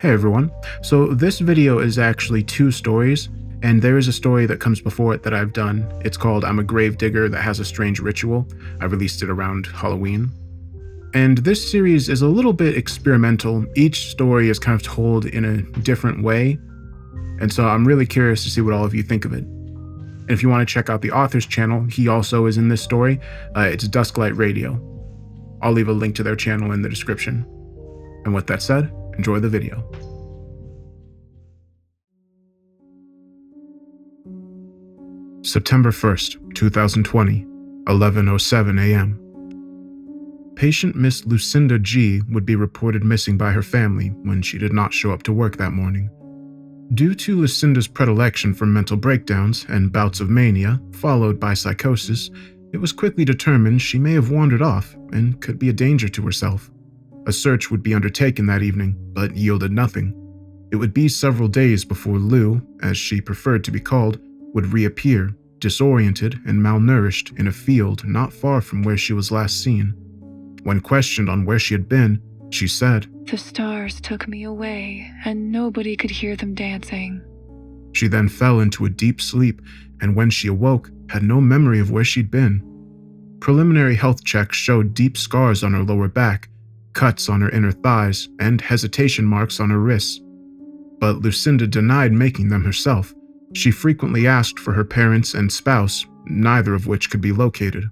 Hey everyone. So this video is actually two stories, and there is a story that comes before it that I've done. It's called I'm a Grave Digger That Has a Strange Ritual. I released it around Halloween. And this series is a little bit experimental. Each story is kind of told in a different way, and so I'm really curious to see what all of you think of it. And if you want to check out the author's channel, he also is in this story. It's Dusklight Radio. I'll leave a link to their channel in the description. And with that said, enjoy the video. September 1st, 2020, 11:07 a.m. Patient Miss Lucinda G. would be reported missing by her family when she did not show up to work that morning. Due to Lucinda's predilection for mental breakdowns and bouts of mania, followed by psychosis, it was quickly determined she may have wandered off and could be a danger to herself. A search would be undertaken that evening, but yielded nothing. It would be several days before Lou, as she preferred to be called, would reappear, disoriented and malnourished in a field not far from where she was last seen. When questioned on where she had been, she said, "The stars took me away, and nobody could hear them dancing." She then fell into a deep sleep, and when she awoke, had no memory of where she'd been. Preliminary health checks showed deep scars on her lower back, cuts on her inner thighs, and hesitation marks on her wrists. But Lucinda denied making them herself. She frequently asked for her parents and spouse, neither of which could be located.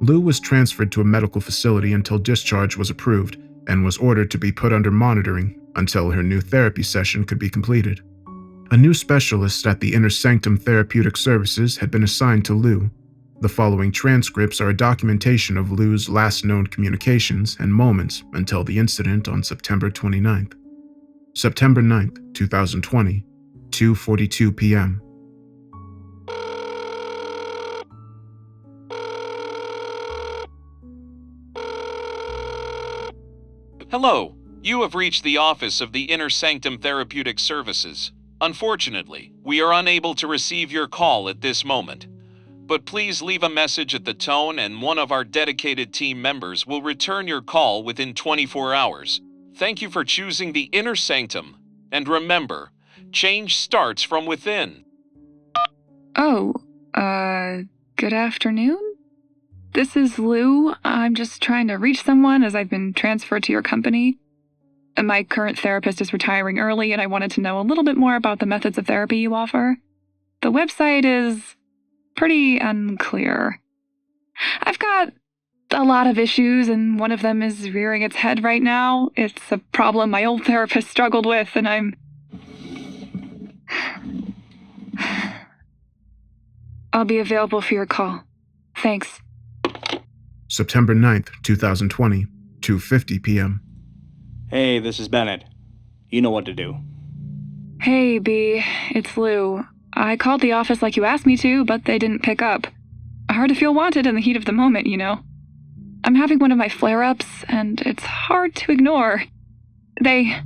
Lou was transferred to a medical facility until discharge was approved and was ordered to be put under monitoring until her new therapy session could be completed. A new specialist at the Inner Sanctum Therapeutic Services had been assigned to Lou. The following transcripts are a documentation of Lou's last known communications and moments until the incident on September 29th. September 9th, 2020, 2:42 p.m. Hello, you have reached the office of the Inner Sanctum Therapeutic Services. Unfortunately, we are unable to receive your call at this moment. But please leave a message at the tone and one of our dedicated team members will return your call within 24 hours. Thank you for choosing the Inner Sanctum. And remember, change starts from within. Oh, good afternoon? This is Lou. I'm just trying to reach someone as I've been transferred to your company. And my current therapist is retiring early, and I wanted to know a little bit more about the methods of therapy you offer. The website is pretty unclear. I've got a lot of issues, and one of them is rearing its head right now. It's a problem my old therapist struggled with, and I'll be available for your call. Thanks. September 9th, 2020, 2:50 p.m. Hey, this is Bennett. You know what to do. Hey, B. It's Lou. I called the office like you asked me to, but they didn't pick up. Hard to feel wanted in the heat of the moment, you know. I'm having one of my flare-ups, and it's hard to ignore. They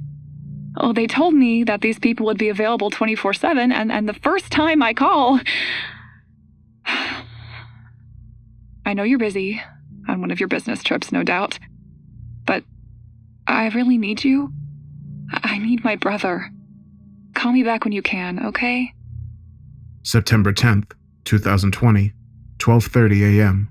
told me that these people would be available 24/7, and the first time I call... I know you're busy, on one of your business trips, no doubt. But I really need you. I need my brother. Call me back when you can, okay? September 10th, 2020, 12:30 a.m.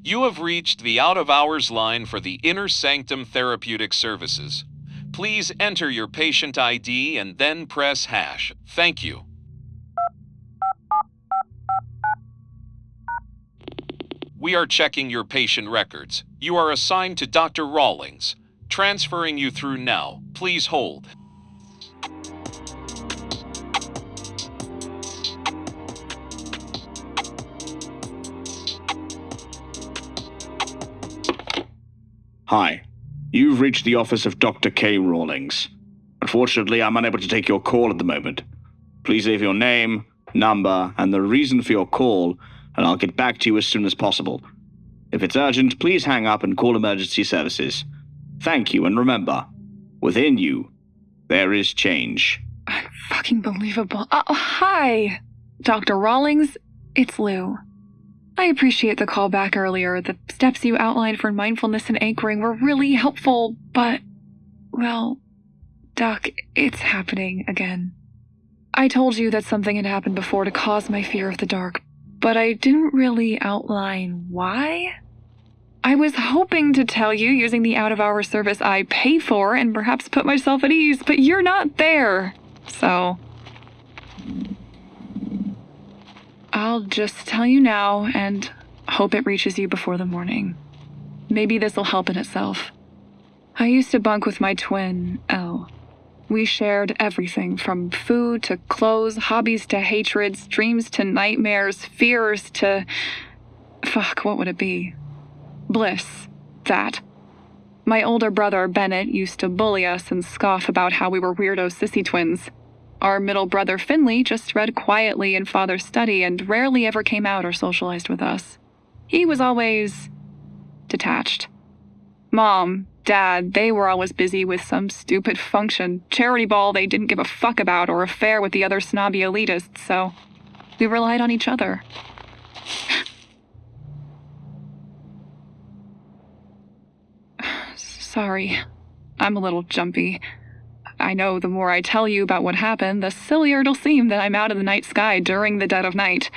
You have reached the out-of-hours line for the Inner Sanctum Therapeutic Services. Please enter your patient ID and then press #. Thank you. We are checking your patient records. You are assigned to Dr. Rawlings. Transferring you through now. Please hold. Hi. You've reached the office of Dr. K. Rawlings. Unfortunately, I'm unable to take your call at the moment. Please leave your name, number, and the reason for your call, and I'll get back to you as soon as possible. If it's urgent, please hang up and call emergency services. Thank you, and remember, within you, there is change. Fucking believable. Hi, Dr. Rawlings. It's Lou. I appreciate the call back earlier. The steps you outlined for mindfulness and anchoring were really helpful, but, well, Doc, it's happening again. I told you that something had happened before to cause my fear of the dark, but I didn't really outline why. I was hoping to tell you using the out-of-hours service I pay for and perhaps put myself at ease, but you're not there. So I'll just tell you now and hope it reaches you before the morning. Maybe this'll help in itself. I used to bunk with my twin, Elle. We shared everything from food to clothes, hobbies to hatreds, dreams to nightmares, fears to... Fuck, what would it be? Bliss. That. My older brother, Bennett, used to bully us and scoff about how we were weirdo sissy twins. Our middle brother, Finley, just read quietly in Father's study and rarely ever came out or socialized with us. He was always... detached. Mom, Dad, they were always busy with some stupid function, charity ball they didn't give a fuck about, or affair with the other snobby elitists, so we relied on each other. Sorry, I'm a little jumpy. I know the more I tell you about what happened, the sillier it'll seem that I'm out in the night sky during the dead of night.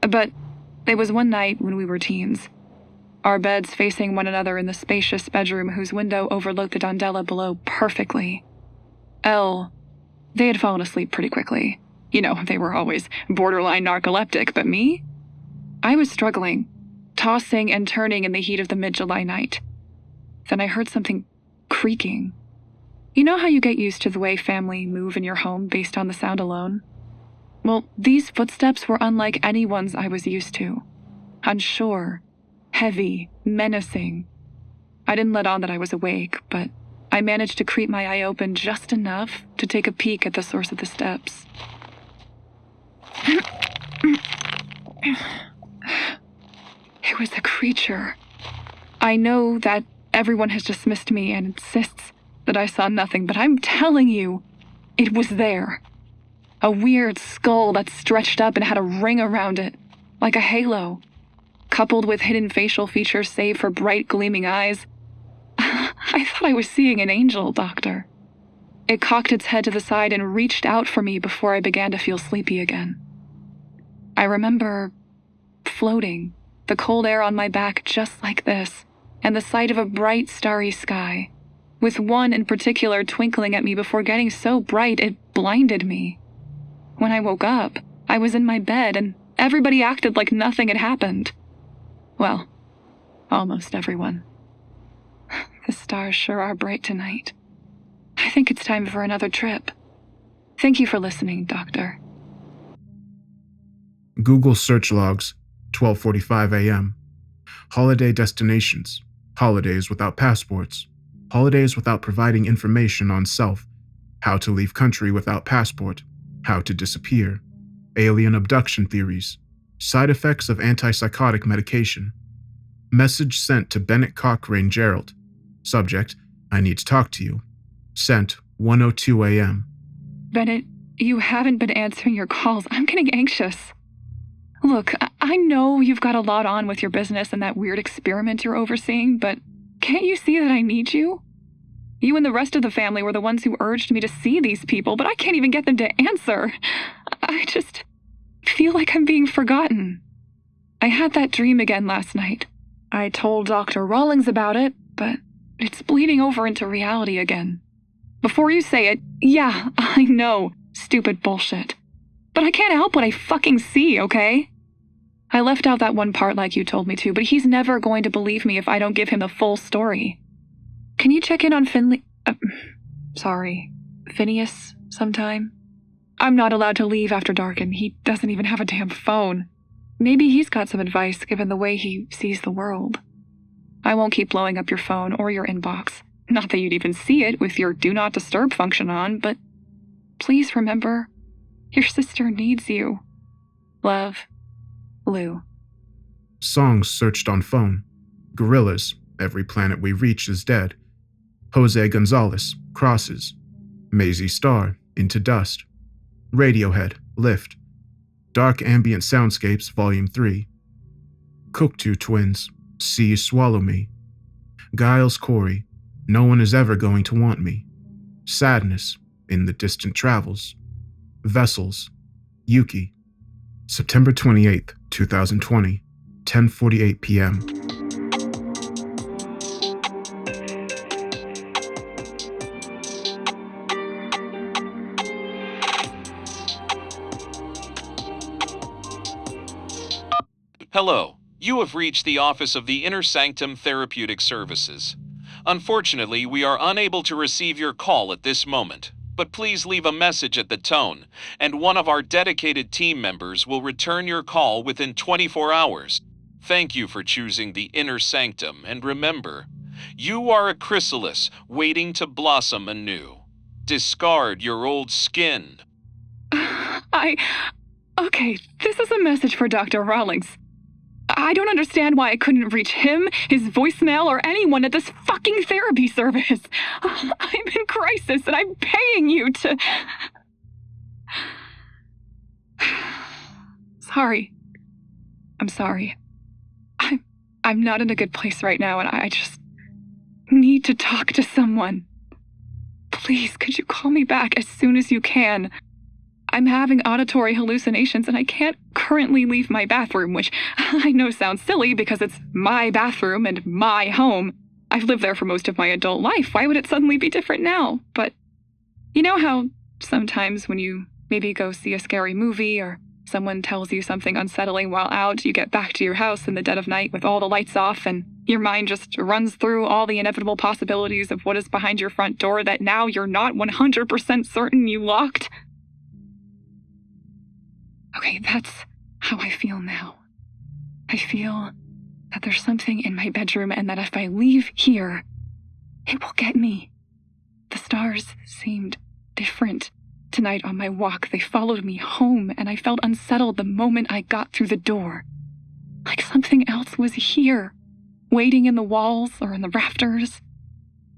But it was one night when we were teens. Our beds facing one another in the spacious bedroom whose window overlooked the Dondella below perfectly. Elle, they had fallen asleep pretty quickly. You know, they were always borderline narcoleptic, but me? I was struggling, tossing and turning in the heat of the mid-July night. Then I heard something creaking. You know how you get used to the way family move in your home based on the sound alone? Well, these footsteps were unlike any ones I was used to. Unsure. Heavy, menacing. I didn't let on that I was awake, but I managed to creep my eye open just enough to take a peek at the source of the steps. It was a creature. I know that everyone has dismissed me and insists that I saw nothing, but I'm telling you, it was there. A weird skull that stretched up and had a ring around it, like a halo. Coupled with hidden facial features save for bright gleaming eyes. I thought I was seeing an angel, Doctor. It cocked its head to the side and reached out for me before I began to feel sleepy again. I remember floating, the cold air on my back just like this, and the sight of a bright starry sky, with one in particular twinkling at me before getting so bright it blinded me. When I woke up, I was in my bed and everybody acted like nothing had happened. Well, almost everyone. The stars sure are bright tonight. I think it's time for another trip. Thank you for listening, Doctor. Google search logs, 12:45 a.m. Holiday destinations, holidays without passports, holidays without providing information on self, how to leave country without passport, how to disappear, alien abduction theories, side effects of antipsychotic medication. Message sent to Bennett Cochrane Gerald. Subject, I need to talk to you. Sent, 1:02 a.m. Bennett, you haven't been answering your calls. I'm getting anxious. Look, I know you've got a lot on with your business and that weird experiment you're overseeing, but can't you see that I need you? You and the rest of the family were the ones who urged me to see these people, but I can't even get them to answer. I just feel like I'm being forgotten. I had that dream again last night. I told Dr. Rawlings about it, but it's bleeding over into reality again. Before you say it, yeah, I know, stupid bullshit. But I can't help what I fucking see, okay? I left out that one part like you told me to, but he's never going to believe me if I don't give him the full story. Can you check in on Phineas sometime? I'm not allowed to leave after dark and he doesn't even have a damn phone. Maybe he's got some advice given the way he sees the world. I won't keep blowing up your phone or your inbox. Not that you'd even see it with your do not disturb function on, but please remember, your sister needs you. Love, Lou. Songs searched on phone. Gorillas, Every Planet We Reach Is Dead. Jose Gonzalez, Crosses. Maisie Starr, Into Dust. Radiohead, Lift. Dark Ambient Soundscapes, Volume 3. Cocteau Twins, See You Swallow Me. Giles Corey, No One Is Ever Going to Want Me. Sadness in the distant travels. Vessels. Yuki. September 28th, 2020, 10:48 p.m. Hello, you have reached the office of the Inner Sanctum Therapeutic Services. Unfortunately, we are unable to receive your call at this moment, but please leave a message at the tone, and one of our dedicated team members will return your call within 24 hours. Thank you for choosing the Inner Sanctum, and remember, you are a chrysalis waiting to blossom anew. Discard your old skin. Okay, this is a message for Dr. Rawlings. I don't understand why I couldn't reach him, his voicemail, or anyone at this fucking therapy service. I'm in crisis and I'm paying you to... Sorry. I'm sorry. I'm not in a good place right now and I just need to talk to someone. Please, could you call me back as soon as you can? I'm having auditory hallucinations and I can't currently leave my bathroom, which I know sounds silly because it's my bathroom and my home. I've lived there for most of my adult life. Why would it suddenly be different now? But you know how sometimes when you maybe go see a scary movie or someone tells you something unsettling while out, you get back to your house in the dead of night with all the lights off and your mind just runs through all the inevitable possibilities of what is behind your front door that now you're not 100% certain you locked? Okay, that's how I feel now. I feel that there's something in my bedroom and that if I leave here, it will get me. The stars seemed different tonight on my walk. They followed me home and I felt unsettled the moment I got through the door. Like something else was here, waiting in the walls or in the rafters.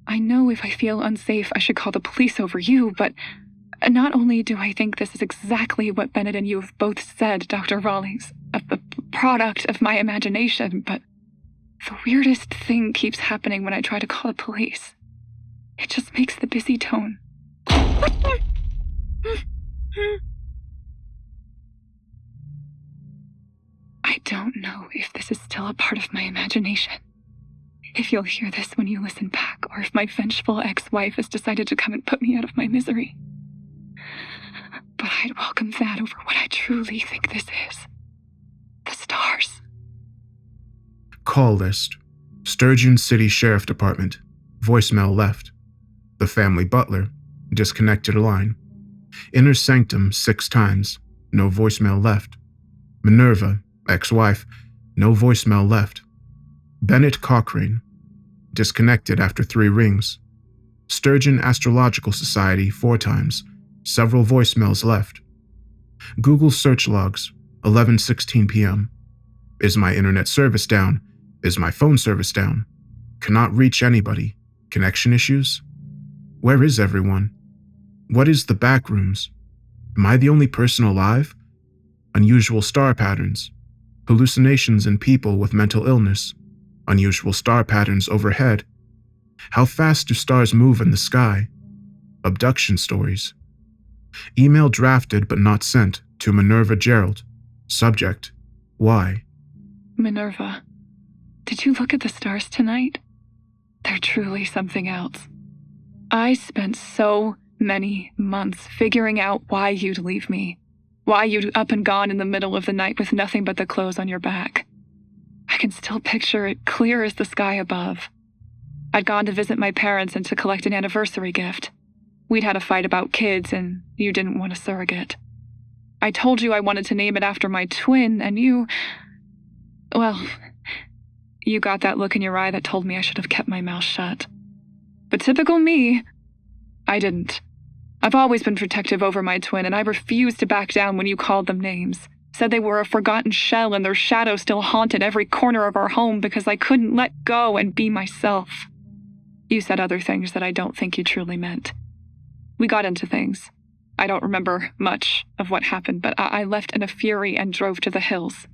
I know if I feel unsafe, I should call the police over you, but not only do I think this is exactly what Bennett and you have both said, Dr. Rawlings, a product of my imagination, but the weirdest thing keeps happening when I try to call the police. It just makes the busy tone. I don't know if this is still a part of my imagination. If you'll hear this when you listen back, or if my vengeful ex-wife has decided to come and put me out of my misery. But I'd welcome that over what I truly think this is. The stars. Call list. Sturgeon City Sheriff Department. Voicemail left. The family butler. Disconnected line. Inner Sanctum 6 times. No voicemail left. Minerva, ex-wife. No voicemail left. Bennett Cochrane. Disconnected after 3 rings. Sturgeon Astrological Society 4 times. Several voicemails left. Google search logs, 11:16 p.m. Is my internet service down? Is my phone service down? Cannot reach anybody. Connection issues? Where is everyone? What is the back rooms? Am I the only person alive? Unusual star patterns. Hallucinations in people with mental illness. Unusual star patterns overhead. How fast do stars move in the sky? Abduction stories. Email drafted but not sent to Minerva Gerald. Subject: why? Minerva, did you look at the stars tonight? They're truly something else. I spent so many months figuring out why you'd leave me. Why you'd up and gone in the middle of the night with nothing but the clothes on your back. I can still picture it clear as the sky above. I'd gone to visit my parents and to collect an anniversary gift. We'd had a fight about kids, and you didn't want a surrogate. I told you I wanted to name it after my twin, and you... Well, you got that look in your eye that told me I should have kept my mouth shut. But typical me, I didn't. I've always been protective over my twin, and I refused to back down when you called them names. Said they were a forgotten shell and their shadow still haunted every corner of our home because I couldn't let go and be myself. You said other things that I don't think you truly meant. We got into things. I don't remember much of what happened, but I left in a fury and drove to the hills.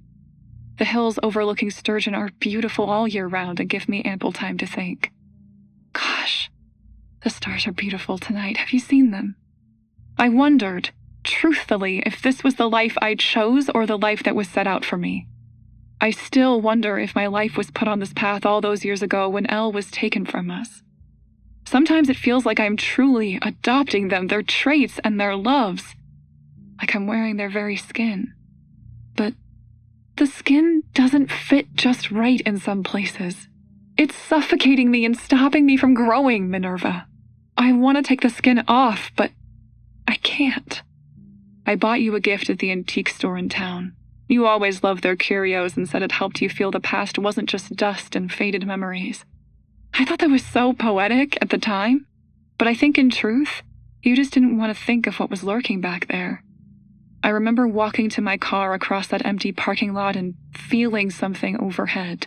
The hills overlooking Sturgeon are beautiful all year round and give me ample time to think. Gosh, The stars are beautiful tonight. Have you seen them? I wondered, truthfully, if this was the life I chose or the life that was set out for me. I still wonder if my life was put on this path all those years ago when Elle was taken from us. Sometimes it feels like I'm truly adopting them, their traits and their loves, like I'm wearing their very skin. But the skin doesn't fit just right in some places. It's suffocating me and stopping me from growing, Minerva. I want to take the skin off, but I can't. I bought you a gift at the antique store in town. You always loved their curios and said it helped you feel the past wasn't just dust and faded memories. I thought that was so poetic at the time, but I think in truth, you just didn't want to think of what was lurking back there. I remember walking to my car across that empty parking lot and feeling something overhead.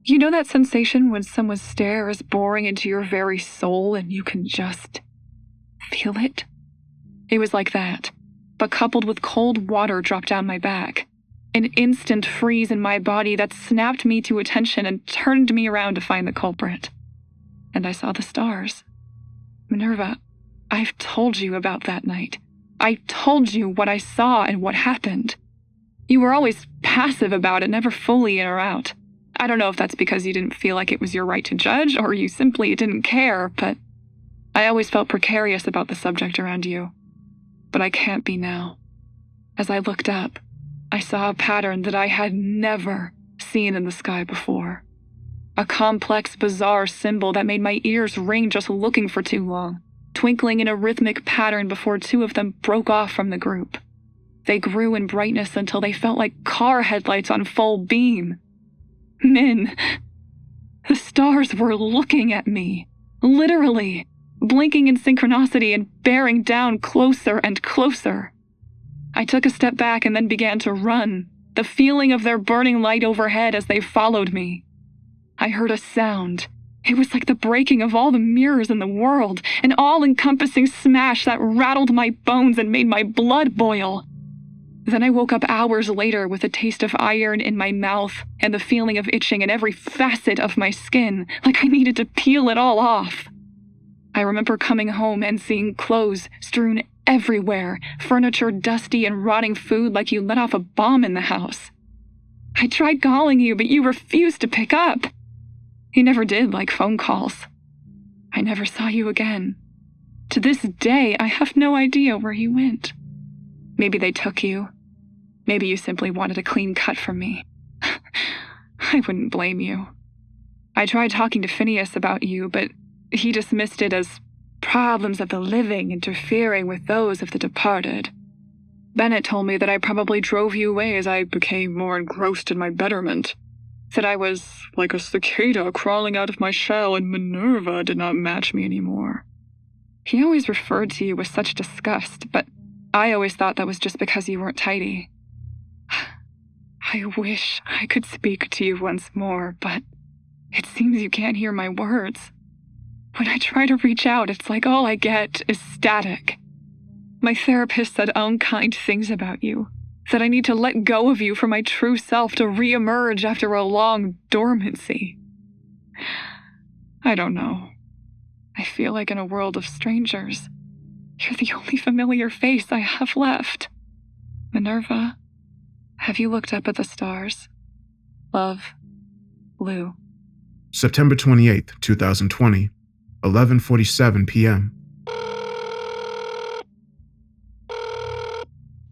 You know that sensation when someone's stare is boring into your very soul and you can just feel it? It was like that, but coupled with cold water dropped down my back. An instant freeze in my body that snapped me to attention and turned me around to find the culprit. And I saw the stars. Minerva, I've told you about that night. I told you what I saw and what happened. You were always passive about it, never fully in or out. I don't know if that's because you didn't feel like it was your right to judge or you simply didn't care, but I always felt precarious about the subject around you. But I can't be now. As I looked up, I saw a pattern that I had never seen in the sky before. A complex, bizarre symbol that made my ears ring just looking for too long, twinkling in a rhythmic pattern before two of them broke off from the group. They grew in brightness until they felt like car headlights on full beam. Min, the stars were looking at me, literally, blinking in synchronicity and bearing down closer and closer. I took a step back and then began to run, the feeling of their burning light overhead as they followed me. I heard a sound. It was like the breaking of all the mirrors in the world, an all-encompassing smash that rattled my bones and made my blood boil. Then I woke up hours later with a taste of iron in my mouth and the feeling of itching in every facet of my skin, like I needed to peel it all off. I remember coming home and seeing clothes strewn everywhere, furniture dusty and rotting food like you let off a bomb in the house. I tried calling you, but you refused to pick up. You never did like phone calls. I never saw you again. To this day, I have no idea where you went. Maybe they took you. Maybe you simply wanted a clean cut from me. I wouldn't blame you. I tried talking to Phineas about you, but he dismissed it as problems of the living interfering with those of the departed. Bennett told me that I probably drove you away as I became more engrossed in my betterment. Said I was like a cicada crawling out of my shell and Minerva did not match me anymore. He always referred to you with such disgust, but I always thought that was just because you weren't tidy. I wish I could speak to you once more, but it seems you can't hear my words. When I try to reach out, it's like all I get is static. My therapist said unkind things about you, that I need to let go of you for my true self to re-emerge after a long dormancy. I don't know. I feel like in a world of strangers. You're the only familiar face I have left. Minerva, have you looked up at the stars? Love, Lou. September 28th, 2020, 11:47 p.m.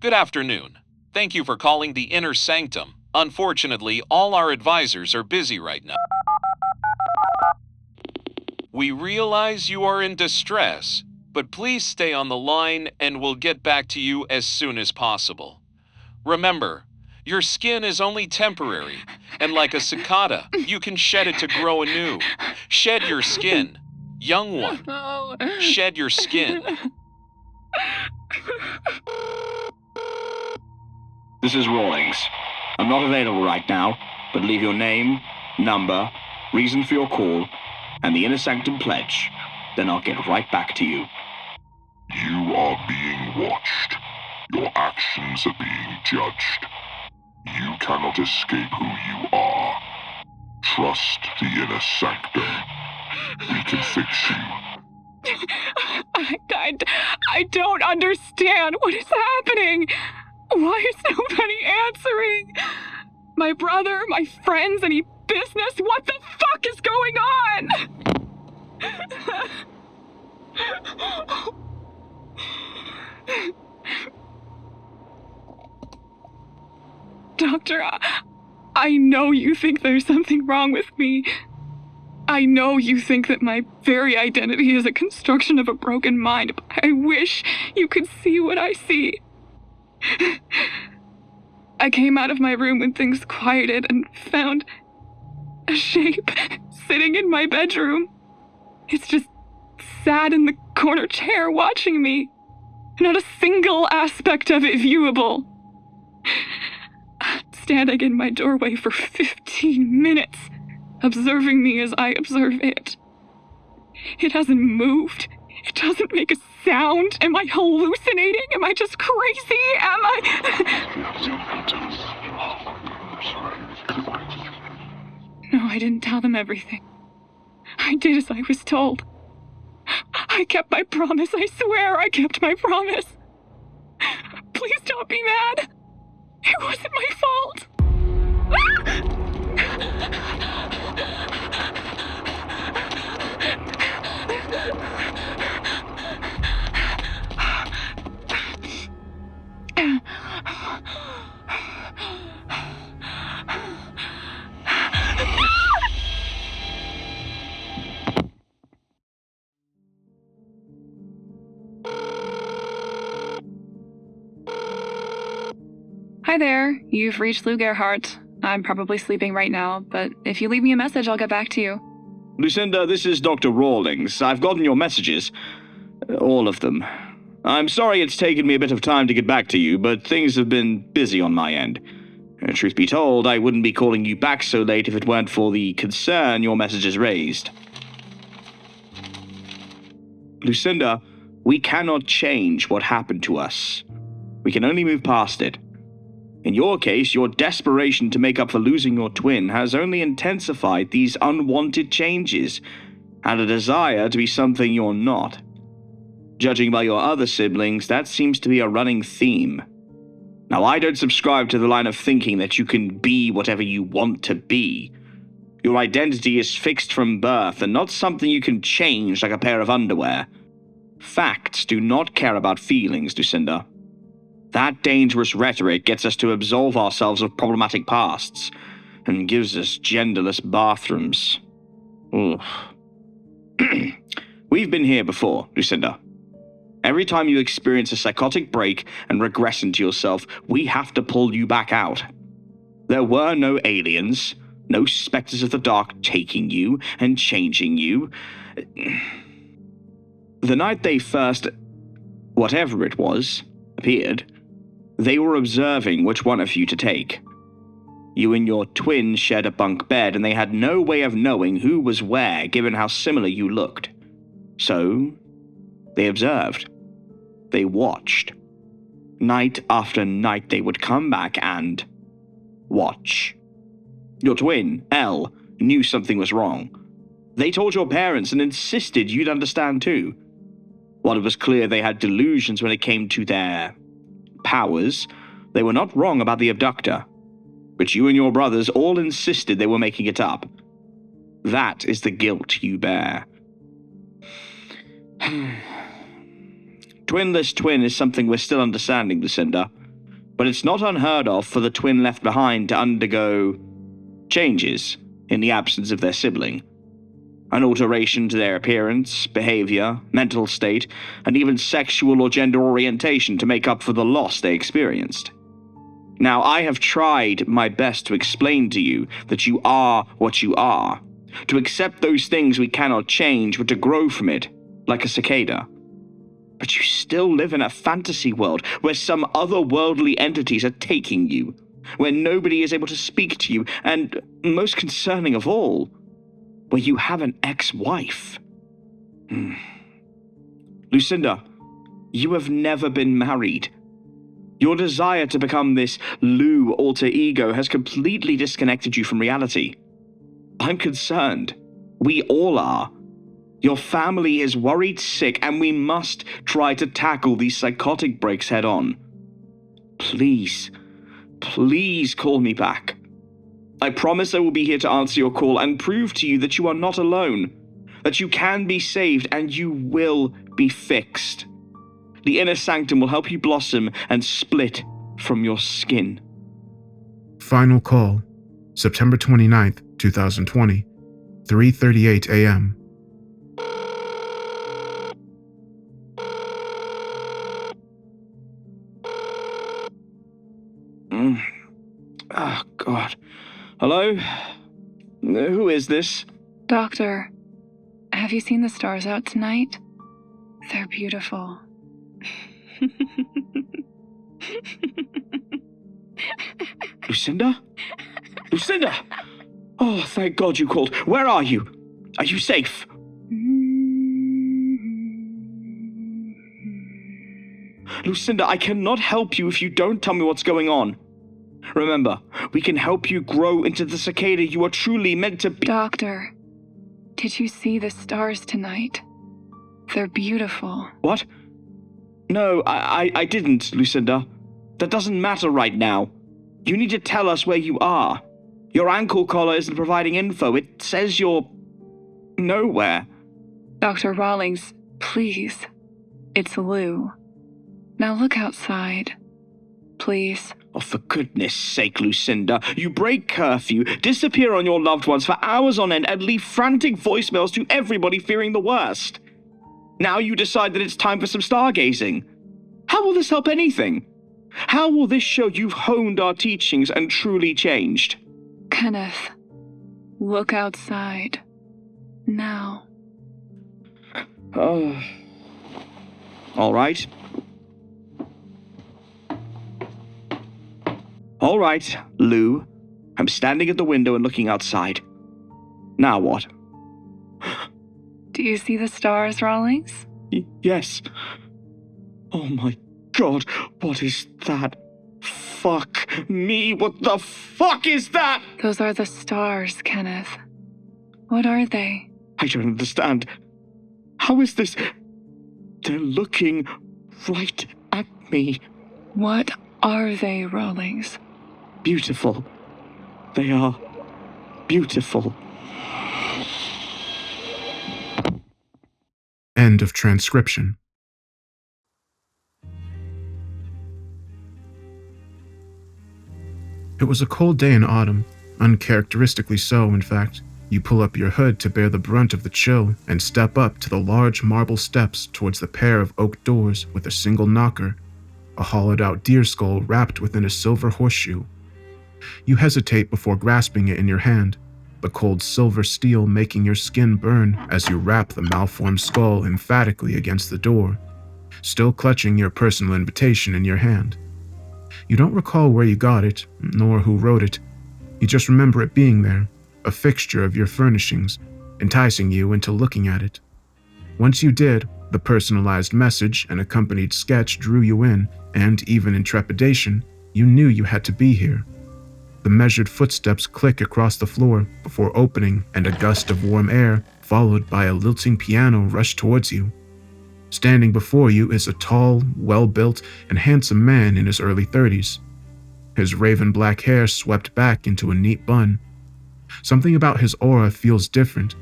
Good afternoon. Thank you for calling the Inner Sanctum. Unfortunately, all our advisors are busy right now. We realize you are in distress, but please stay on the line and we'll get back to you as soon as possible. Remember, your skin is only temporary, and like a cicada, you can shed it to grow anew. Shed your skin. Young one, shed your skin. This is Rawlings. I'm not available right now, but leave your name, number, reason for your call, and the Inner Sanctum pledge. Then I'll get right back to you. You are being watched. Your actions are being judged. You cannot escape who you are. Trust the Inner Sanctum. We can fix you. I don't understand what is happening. Why is nobody answering? My brother, my friends, any business? What the fuck is going on? Doctor, I know you think there's something wrong with me. I know you think that my very identity is a construction of a broken mind, but I wish you could see what I see. I came out of my room when things quieted and found a shape sitting in my bedroom. It's just sat in the corner chair watching me. Not a single aspect of it viewable. Standing in my doorway for 15 minutes, observing me as I observe it. It hasn't moved. It doesn't make a sound. Am I hallucinating? Am I just crazy? Am I... No, I didn't tell them everything. I did as I was told. I kept my promise. I swear I kept my promise. Please don't be mad. It wasn't my fault. Hi there, you've reached Lou Gerhardt. I'm probably sleeping right now, but if you leave me a message, I'll get back to you. Lucinda, this is Dr. Rawlings. I've gotten your messages. All of them. I'm sorry it's taken me a bit of time to get back to you, but things have been busy on my end. Truth be told, I wouldn't be calling you back so late if it weren't for the concern your messages raised. Lucinda, we cannot change what happened to us. We can only move past it. In your case, your desperation to make up for losing your twin has only intensified these unwanted changes, and a desire to be something you're not. Judging by your other siblings, that seems to be a running theme. Now, I don't subscribe to the line of thinking that you can be whatever you want to be. Your identity is fixed from birth and not something you can change like a pair of underwear. Facts do not care about feelings, Lucinda. That dangerous rhetoric gets us to absolve ourselves of problematic pasts and gives us genderless bathrooms. We've been here before, Lucinda. Every time you experience a psychotic break and regress into yourself, we have to pull you back out. There were no aliens, no specters of the dark taking you and changing you. The night they first, whatever it was, appeared, they were observing which one of you to take. You and your twin shared a bunk bed, and they had no way of knowing who was where, given how similar you looked. So, they observed. They watched. Night after night, they would come back and watch. Your twin, Elle, knew something was wrong. They told your parents and insisted you'd understand too. While it was clear they had delusions when it came to their powers, they were not wrong about the abductor. But you and your brothers all insisted they were making it up. That is the guilt you bear. Twinless twin is something we're still understanding, Lucinda, but it's not unheard of for the twin left behind to undergo changes in the absence of their sibling. An alteration to their appearance, behavior, mental state, and even sexual or gender orientation to make up for the loss they experienced. Now, I have tried my best to explain to you that you are what you are, to accept those things we cannot change, but to grow from it, like a cicada. But you still live in a fantasy world where some otherworldly entities are taking you, where nobody is able to speak to you, and, most concerning of all, where you have an ex-wife. Lucinda, you have never been married. Your desire to become this Lou alter ego has completely disconnected you from reality. I'm concerned. We all are. Your family is worried sick, and we must try to tackle these psychotic breaks head on. Please, please call me back. I promise I will be here to answer your call and prove to you that you are not alone, that you can be saved and you will be fixed. The inner sanctum will help you blossom and split from your skin. Final call, September 29th, 2020, 3:38 a.m. Oh, God. Hello? Who is this? Doctor, have you seen the stars out tonight? They're beautiful. Lucinda? Lucinda! Oh, thank God you called. Where are you? Are you safe? Lucinda, I cannot help you if you don't tell me what's going on. Remember, we can help you grow into the cicada you are truly meant to be. Doctor, did you see the stars tonight? They're beautiful. What? No, I didn't, Lucinda. That doesn't matter right now. You need to tell us where you are. Your ankle collar isn't providing info. It says you're nowhere. Dr. Rawlings, please. It's Lou. Now look outside. Please. Oh, for goodness sake, Lucinda. You break curfew, disappear on your loved ones for hours on end, and leave frantic voicemails to everybody fearing the worst. Now you decide that it's time for some stargazing. How will this help anything? How will this show you've honed our teachings and truly changed? Kenneth, look outside. Now. Oh. All right. All right, Lou. I'm standing at the window and looking outside. Now what? Do you see the stars, Rawlings? Yes. Oh my God, what is that? Fuck me, what the fuck is that? Those are the stars, Kenneth. What are they? I don't understand. How is this? They're looking right at me. What are they, Rawlings? Beautiful. They are beautiful. End of transcription. It was a cold day in autumn, uncharacteristically so, in fact. You pull up your hood to bear the brunt of the chill and step up to the large marble steps towards the pair of oak doors with a single knocker, a hollowed-out deer skull wrapped within a silver horseshoe. You hesitate before grasping it in your hand, the cold silver steel making your skin burn as you rap the malformed skull emphatically against the door, still clutching your personal invitation in your hand. You don't recall where you got it, nor who wrote it. You just remember it being there, a fixture of your furnishings, enticing you into looking at it. Once you did, the personalized message and accompanied sketch drew you in, and even in trepidation, you knew you had to be here. The measured footsteps click across the floor before opening, and a gust of warm air, followed by a lilting piano, rush towards you. Standing before you is a tall, well-built, and handsome man in his early 30s. His raven black hair swept back into a neat bun. Something about his aura feels different,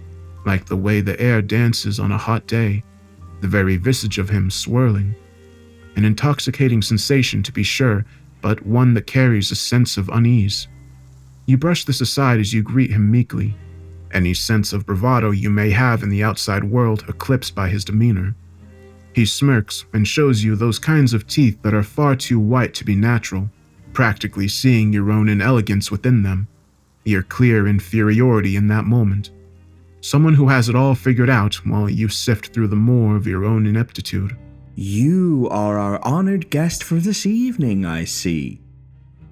like the way the air dances on a hot day, the very visage of him swirling. An intoxicating sensation, to be sure, but one that carries a sense of unease. You brush this aside as you greet him meekly, any sense of bravado you may have in the outside world eclipsed by his demeanor. He smirks and shows you those kinds of teeth that are far too white to be natural, practically seeing your own inelegance within them, your clear inferiority in that moment. Someone who has it all figured out while you sift through the more of your own ineptitude. You are our honored guest for this evening, I see.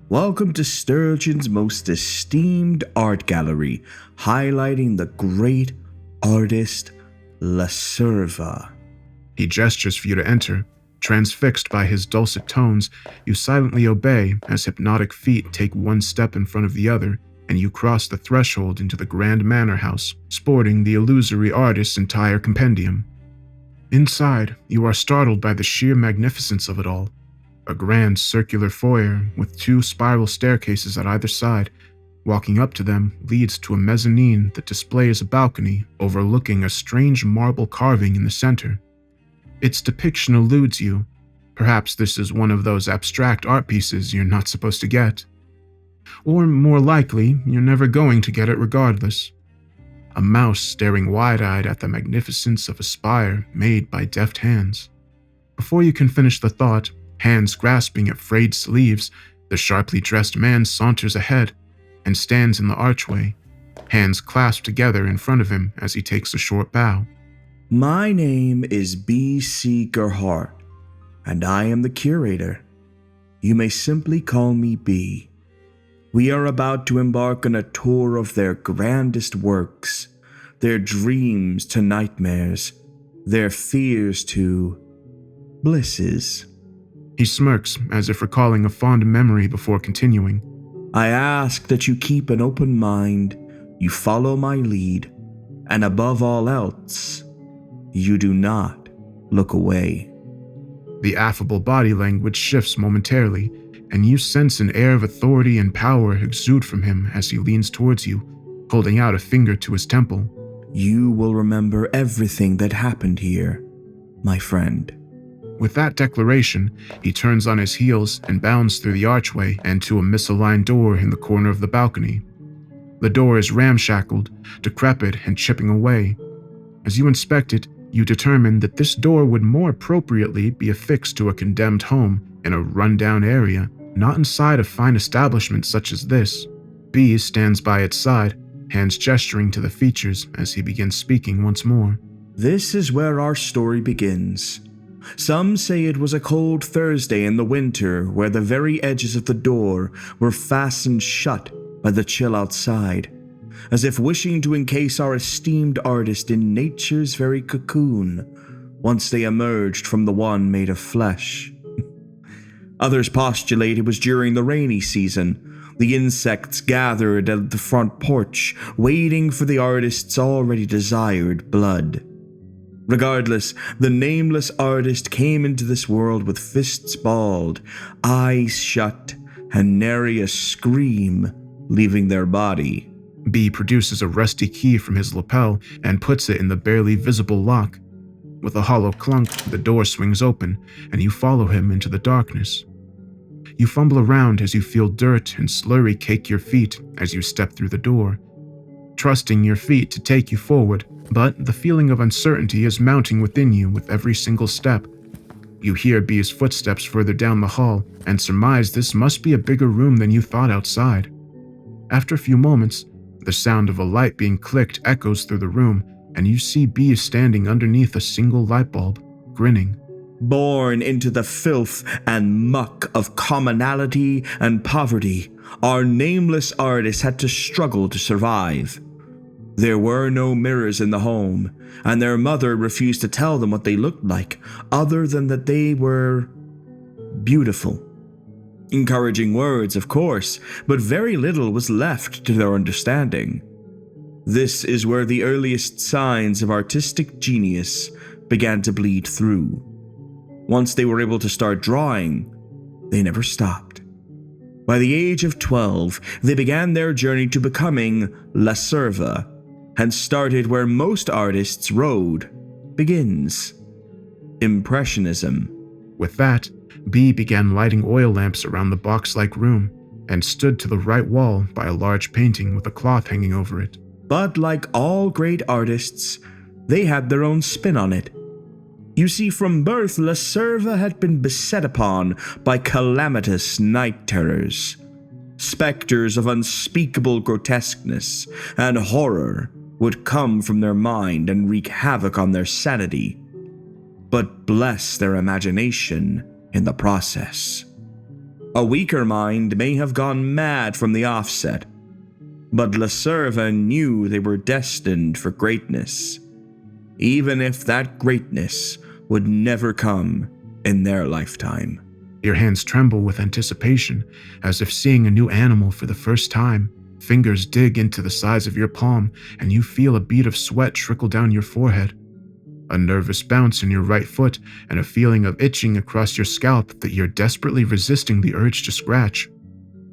Welcome to Sturgeon's most esteemed art gallery, highlighting the great artist La Serva. He gestures for you to enter. Transfixed by his dulcet tones, you silently obey as hypnotic feet take one step in front of the other, and you cross the threshold into the grand manor house, sporting the illusory artist's entire compendium. Inside, you are startled by the sheer magnificence of it all. A grand circular foyer with 2 spiral staircases at either side. Walking up to them leads to a mezzanine that displays a balcony overlooking a strange marble carving in the center. Its depiction eludes you. Perhaps this is one of those abstract art pieces you're not supposed to get. Or more likely, you're never going to get it regardless. A mouse staring wide-eyed at the magnificence of a spire made by deft hands. Before you can finish the thought, hands grasping at frayed sleeves, the sharply dressed man saunters ahead and stands in the archway, hands clasped together in front of him as he takes a short bow. My name is B.C. Gerhardt, and I am the curator. You may simply call me B. We are about to embark on a tour of their grandest works, their dreams to nightmares, their fears to blisses. He smirks as if recalling a fond memory before continuing. I ask that you keep an open mind, you follow my lead, and above all else, you do not look away. The affable body language shifts momentarily, and you sense an air of authority and power exude from him as he leans towards you, holding out a finger to his temple. You will remember everything that happened here, my friend. With that declaration, he turns on his heels and bounds through the archway and to a misaligned door in the corner of the balcony. The door is ramshackled, decrepit, and chipping away. As you inspect it, you determine that this door would more appropriately be affixed to a condemned home in a run-down area, not inside a fine establishment such as this. B stands by its side, hands gesturing to the features as he begins speaking once more. This is where our story begins. Some say it was a cold Thursday in the winter where the very edges of the door were fastened shut by the chill outside, as if wishing to encase our esteemed artist in nature's very cocoon once they emerged from the one made of flesh. Others postulate it was during the rainy season. The insects gathered at the front porch, waiting for the artist's already desired blood. Regardless, the nameless artist came into this world with fists balled, eyes shut, and nary a scream leaving their body. B produces a rusty key from his lapel and puts it in the barely visible lock. With a hollow clunk, the door swings open, and you follow him into the darkness. You fumble around as you feel dirt and slurry cake your feet as you step through the door, trusting your feet to take you forward, but the feeling of uncertainty is mounting within you with every single step. You hear B's footsteps further down the hall and surmise this must be a bigger room than you thought outside. After a few moments, the sound of a light being clicked echoes through the room, and you see B standing underneath a single light bulb, grinning. Born into the filth and muck of commonality and poverty, our nameless artist had to struggle to survive. There were no mirrors in the home, and their mother refused to tell them what they looked like, other than that they were beautiful. Encouraging words, of course, but very little was left to their understanding. This is where the earliest signs of artistic genius began to bleed through. Once they were able to start drawing, they never stopped. By the age of 12, they began their journey to becoming La Serva, and started where most artists' road begins: Impressionism. With that, B began lighting oil lamps around the box-like room and stood to the right wall by a large painting with a cloth hanging over it. But like all great artists, they had their own spin on it. You see, from birth, La Serva had been beset upon by calamitous night terrors. Specters of unspeakable grotesqueness and horror would come from their mind and wreak havoc on their sanity, but bless their imagination in the process. A weaker mind may have gone mad from the offset, but La Serva knew they were destined for greatness, even if that greatness would never come in their lifetime. Your hands tremble with anticipation, as if seeing a new animal for the first time, Fingers dig into the sides of your palm, and you feel a bead of sweat trickle down your forehead. A nervous bounce in your right foot, and a feeling of itching across your scalp that you're desperately resisting the urge to scratch.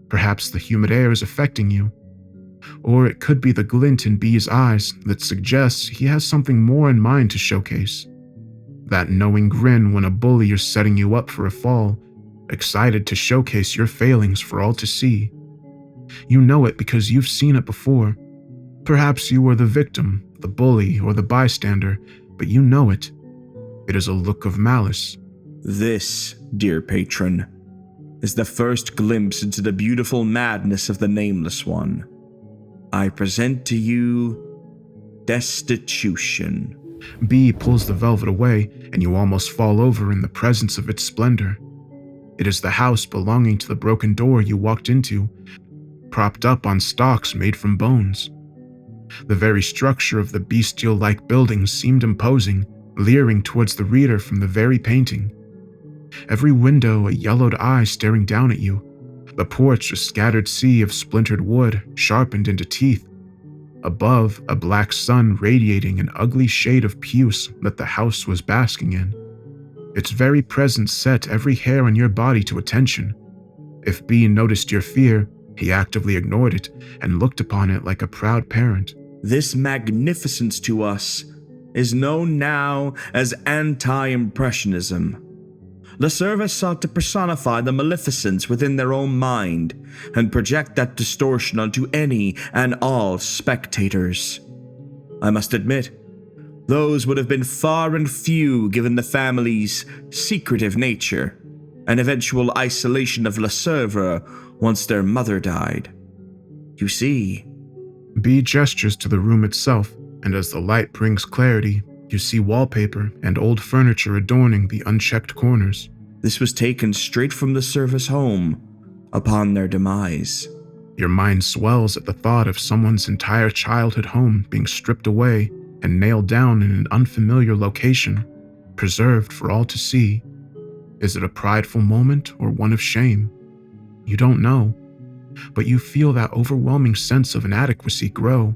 Perhaps the humid air is affecting you. Or it could be the glint in B's eyes that suggests he has something more in mind to showcase. That knowing grin when a bully is setting you up for a fall, excited to showcase your failings for all to see. You know it because you've seen it before. Perhaps you were the victim, the bully, or the bystander, but you know it. It is a look of malice. This, dear patron, is the first glimpse into the beautiful madness of the Nameless One. I present to you Destitution. B pulls the velvet away, and you almost fall over in the presence of its splendor. It is the house belonging to the broken door you walked into, propped up on stalks made from bones. The very structure of the bestial-like building seemed imposing, leering towards the reader from the very painting. Every window a yellowed eye staring down at you, the porch a scattered sea of splintered wood sharpened into teeth. Above, a black sun radiating an ugly shade of puce that the house was basking in. Its very presence set every hair on your body to attention. If B noticed your fear, he actively ignored it and looked upon it like a proud parent. This magnificence to us is known now as anti-impressionism. LeServe sought to personify the maleficence within their own mind and project that distortion onto any and all spectators. I must admit, those would have been far and few given the family's secretive nature and eventual isolation of LeServe once their mother died. You see, B gestures to the room itself, and as the light brings clarity, you see wallpaper and old furniture adorning the unchecked corners. This was taken straight from the Service home upon their demise. Your mind swells at the thought of someone's entire childhood home being stripped away and nailed down in an unfamiliar location, preserved for all to see. Is it a prideful moment or one of shame? You don't know, but you feel that overwhelming sense of inadequacy grow.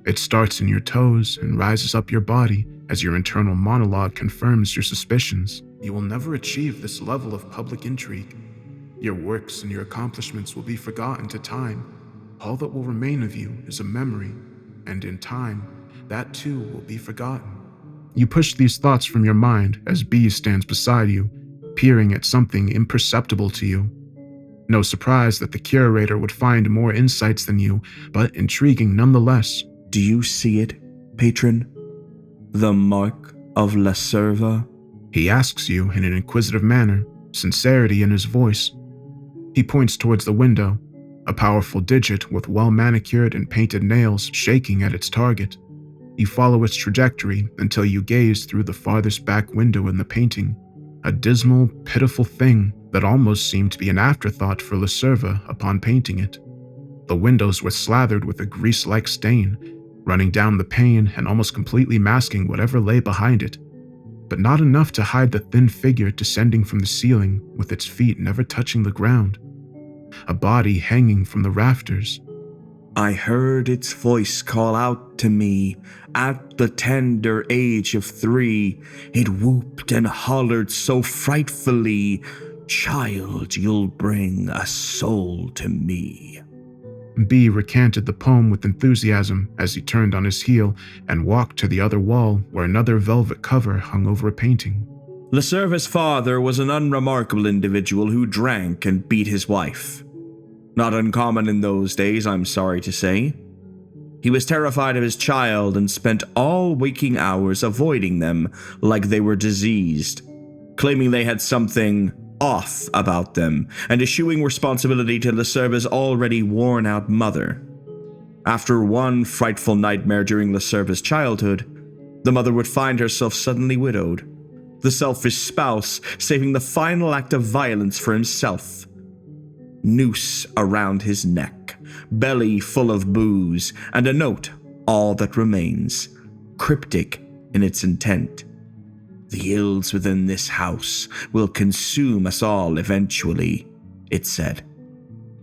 It starts in your toes and rises up your body as your internal monologue confirms your suspicions. You will never achieve this level of public intrigue. Your works and your accomplishments will be forgotten to time. All that will remain of you is a memory, and in time, that too will be forgotten. You push these thoughts from your mind as B stands beside you, peering at something imperceptible to you. No surprise that the curator would find more insights than you, but intriguing nonetheless. Do you see it, patron? The mark of LeServe? He asks you in an inquisitive manner, sincerity in his voice. He points towards the window, a powerful digit with well-manicured and painted nails shaking at its target. You follow its trajectory until you gaze through the farthest back window in the painting, a dismal, pitiful thing that almost seemed to be an afterthought for LeServe upon painting it. The windows were slathered with a grease-like stain, running down the pane and almost completely masking whatever lay behind it, but not enough to hide the thin figure descending from the ceiling with its feet never touching the ground. A body hanging from the rafters. I heard its voice call out to me at the tender age of 3. It whooped and hollered so frightfully, "Child, you'll bring a soul to me." B recanted the poem with enthusiasm as he turned on his heel and walked to the other wall where another velvet cover hung over a painting. LeServe's father was an unremarkable individual who drank and beat his wife. Not uncommon in those days, I'm sorry to say. He was terrified of his child and spent all waking hours avoiding them like they were diseased, claiming they had something off about them and eschewing responsibility to LeServe's already worn-out mother. After one frightful nightmare during LeServe's childhood, the mother would find herself suddenly widowed, the selfish spouse saving the final act of violence for himself. Noose around his neck, belly full of booze, and a note, all that remains, cryptic in its intent. The ills within this house will consume us all eventually, it said.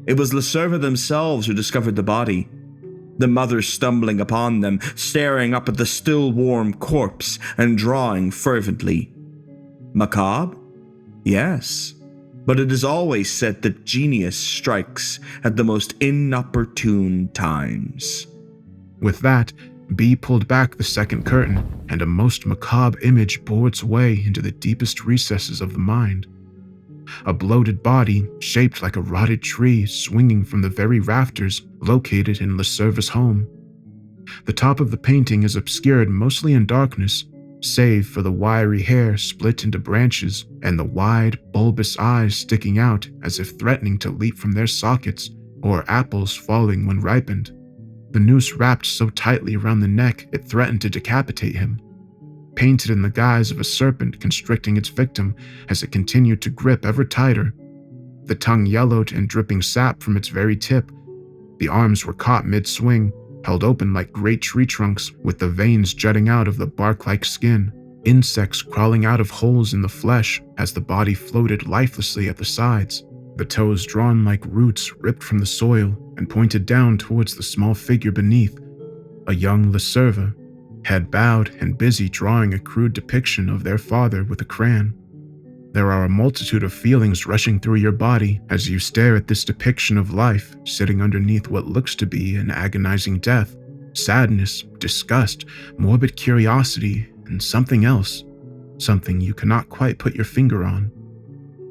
It was Lacerva themselves who discovered the body. The mother stumbling upon them, staring up at the still warm corpse and drawing fervently. Macabre? Yes, but it is always said that genius strikes at the most inopportune times. With that, B pulled back the second curtain, and a most macabre image bore its way into the deepest recesses of the mind. A bloated body, shaped like a rotted tree, swinging from the very rafters located in Lacerva's home. The top of the painting is obscured mostly in darkness, save for the wiry hair split into branches and the wide, bulbous eyes sticking out as if threatening to leap from their sockets, or apples falling when ripened. The noose wrapped so tightly around the neck it threatened to decapitate him. Painted in the guise of a serpent constricting its victim as it continued to grip ever tighter. The tongue yellowed and dripping sap from its very tip. The arms were caught mid-swing, held open like great tree trunks with the veins jutting out of the bark-like skin, insects crawling out of holes in the flesh as the body floated lifelessly at the sides, the toes drawn like roots ripped from the soil and pointed down towards the small figure beneath, a young Lacerva, head bowed and busy drawing a crude depiction of their father with a crayon. There are a multitude of feelings rushing through your body as you stare at this depiction of life sitting underneath what looks to be an agonizing death, sadness, disgust, morbid curiosity, and something else, something you cannot quite put your finger on.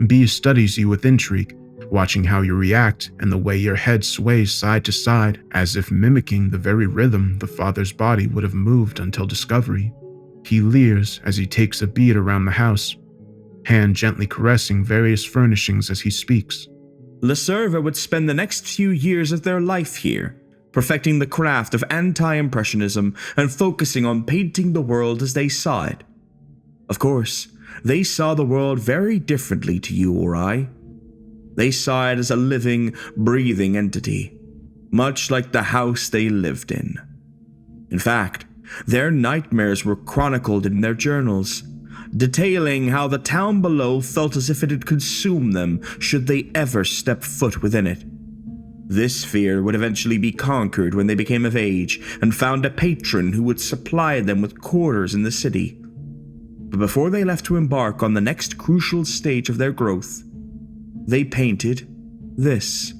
B studies you with intrigue, watching how you react and the way your head sways side to side as if mimicking the very rhythm the father's body would have moved until discovery. He leers as he takes a beat around the house, hand gently caressing various furnishings as he speaks. Lacerva would spend the next few years of their life here, perfecting the craft of anti-impressionism and focusing on painting the world as they saw it. Of course, they saw the world very differently to you or I. They saw it as a living, breathing entity, much like the house they lived in. In fact, their nightmares were chronicled in their journals, detailing how the town below felt as if it had consumed them should they ever step foot within it. This fear would eventually be conquered when they became of age and found a patron who would supply them with quarters in the city. But before they left to embark on the next crucial stage of their growth, they painted this.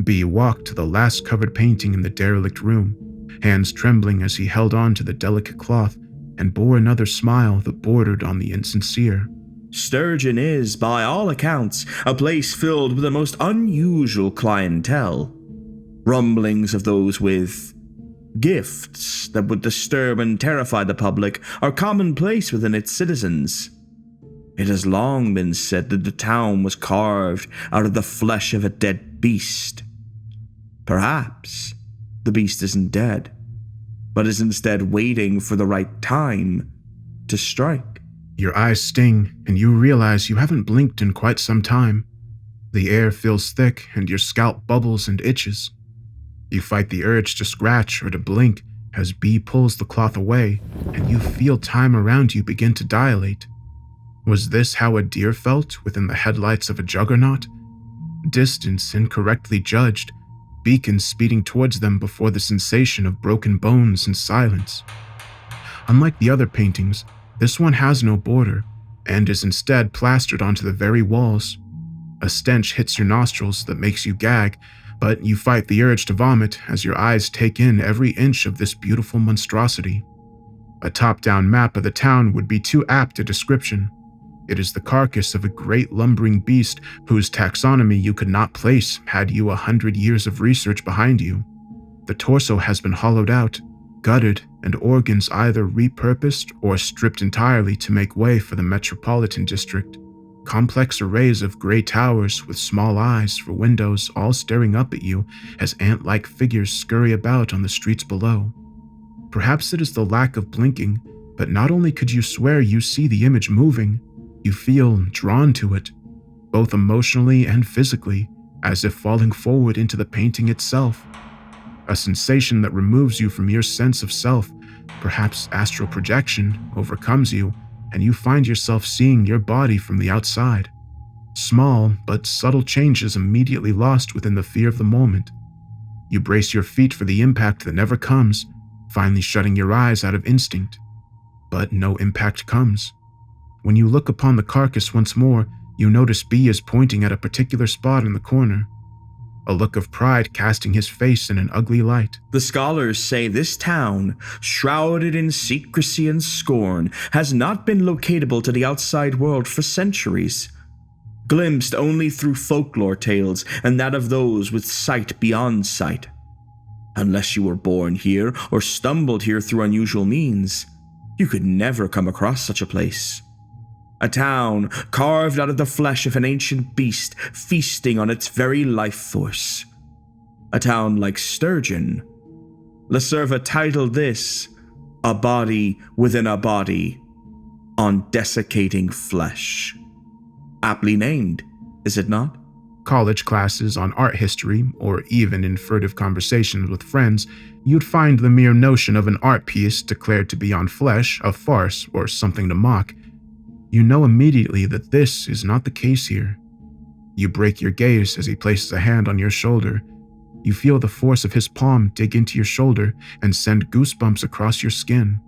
B walked to the last covered painting in the derelict room, hands trembling as he held on to the delicate cloth and bore another smile that bordered on the insincere. Sturgeon is, by all accounts, a place filled with the most unusual clientele. Rumblings of those with gifts that would disturb and terrify the public are commonplace within its citizens. It has long been said that the town was carved out of the flesh of a dead beast. Perhaps the beast isn't dead, but is instead waiting for the right time to strike. Your eyes sting, and you realize you haven't blinked in quite some time. The air feels thick, and your scalp bubbles and itches. You fight the urge to scratch or to blink as B pulls the cloth away, and you feel time around you begin to dilate. Was this how a deer felt within the headlights of a juggernaut? Distance incorrectly judged, beacons speeding towards them before the sensation of broken bones and silence. Unlike the other paintings, this one has no border, and is instead plastered onto the very walls. A stench hits your nostrils that makes you gag, but you fight the urge to vomit as your eyes take in every inch of this beautiful monstrosity. A top-down map of the town would be too apt a description. It is the carcass of a great lumbering beast whose taxonomy you could not place had you 100 years of research behind you. The torso has been hollowed out, gutted, and organs either repurposed or stripped entirely to make way for the metropolitan district. Complex arrays of gray towers with small eyes for windows all staring up at you as ant-like figures scurry about on the streets below. Perhaps it is the lack of blinking, but not only could you swear you see the image moving, you feel drawn to it, both emotionally and physically, as if falling forward into the painting itself. A sensation that removes you from your sense of self, perhaps astral projection, overcomes you, and you find yourself seeing your body from the outside. Small but subtle changes immediately lost within the fear of the moment. You brace your feet for the impact that never comes, finally shutting your eyes out of instinct. But no impact comes. When you look upon the carcass once more, you notice B is pointing at a particular spot in the corner, a look of pride casting his face in an ugly light. The scholars say this town, shrouded in secrecy and scorn, has not been locatable to the outside world for centuries, glimpsed only through folklore tales and that of those with sight beyond sight. Unless you were born here or stumbled here through unusual means, you could never come across such a place. A town carved out of the flesh of an ancient beast feasting on its very life force. A town like Sturgeon. Lacerva titled this, A Body Within a Body, on Desiccating Flesh. Aptly named, is it not? College classes on art history, or even in furtive conversations with friends, you'd find the mere notion of an art piece declared to be on flesh a farce or something to mock. You know immediately that this is not the case here. You break your gaze as he places a hand on your shoulder. You feel the force of his palm dig into your shoulder and send goosebumps across your skin.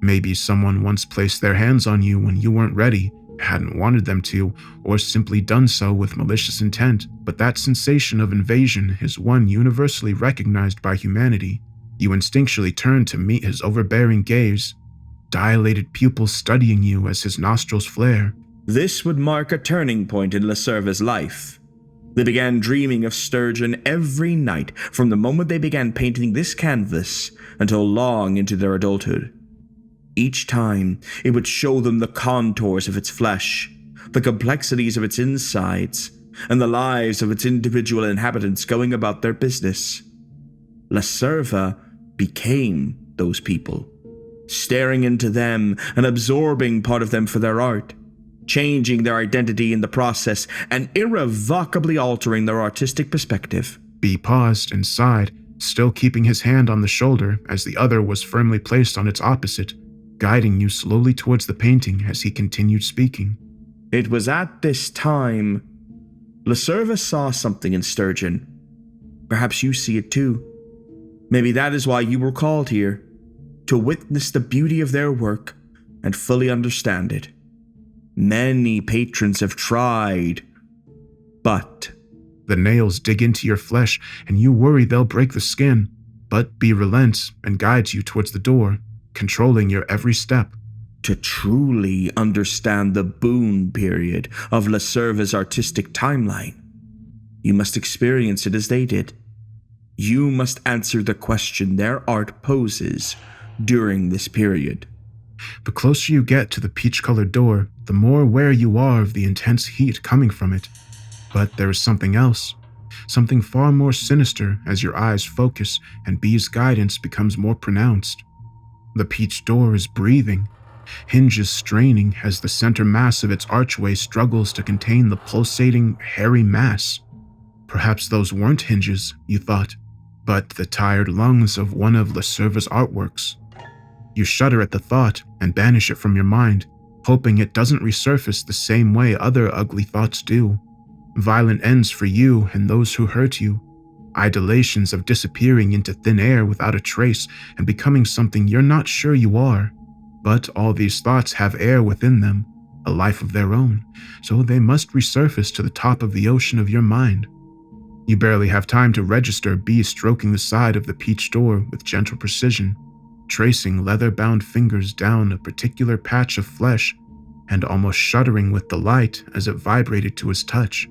Maybe someone once placed their hands on you when you weren't ready, hadn't wanted them to, or simply done so with malicious intent, but that sensation of invasion is one universally recognized by humanity. You instinctually turn to meet his overbearing gaze, dilated pupils studying you as his nostrils flare. This would mark a turning point in Lacerva's life. They began dreaming of Sturgeon every night from the moment they began painting this canvas until long into their adulthood. Each time, it would show them the contours of its flesh, the complexities of its insides, and the lives of its individual inhabitants going about their business. Lacerva became those people, staring into them and absorbing part of them for their art, changing their identity in the process and irrevocably altering their artistic perspective. B paused and sighed, still keeping his hand on the shoulder as the other was firmly placed on its opposite, guiding you slowly towards the painting as he continued speaking. It was at this time Lacerva saw something in Sturgeon. Perhaps you see it too. Maybe that is why you were called here, to witness the beauty of their work and fully understand it. Many patrons have tried, but... The nails dig into your flesh and you worry they'll break the skin, but B relents and guides you towards the door, controlling your every step. To truly understand the boon period of Lacerva's artistic timeline, you must experience it as they did. You must answer the question their art poses during this period. The closer you get to the peach-colored door, the more aware you are of the intense heat coming from it. But there is something else, something far more sinister as your eyes focus and B's guidance becomes more pronounced. The peach door is breathing, hinges straining as the center mass of its archway struggles to contain the pulsating, hairy mass. Perhaps those weren't hinges, you thought, but the tired lungs of one of Lacerva's artworks. You shudder at the thought and banish it from your mind, hoping it doesn't resurface the same way other ugly thoughts do. Violent ends for you and those who hurt you. Idolations of disappearing into thin air without a trace and becoming something you're not sure you are. But all these thoughts have air within them, a life of their own, so they must resurface to the top of the ocean of your mind. You barely have time to register B stroking the side of the peach door with gentle precision, tracing leather-bound fingers down a particular patch of flesh and almost shuddering with delight as it vibrated to his touch.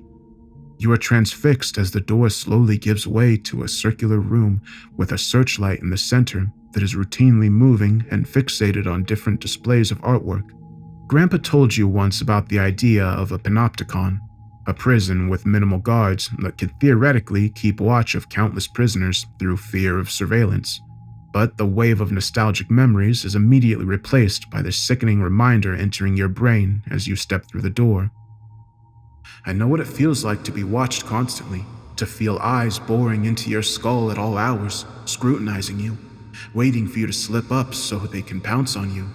You are transfixed as the door slowly gives way to a circular room with a searchlight in the center that is routinely moving and fixated on different displays of artwork. Grandpa told you once about the idea of a panopticon, a prison with minimal guards that could theoretically keep watch of countless prisoners through fear of surveillance. But the wave of nostalgic memories is immediately replaced by the sickening reminder entering your brain as you step through the door. I know what it feels like to be watched constantly, to feel eyes boring into your skull at all hours, scrutinizing you, waiting for you to slip up so they can pounce on you.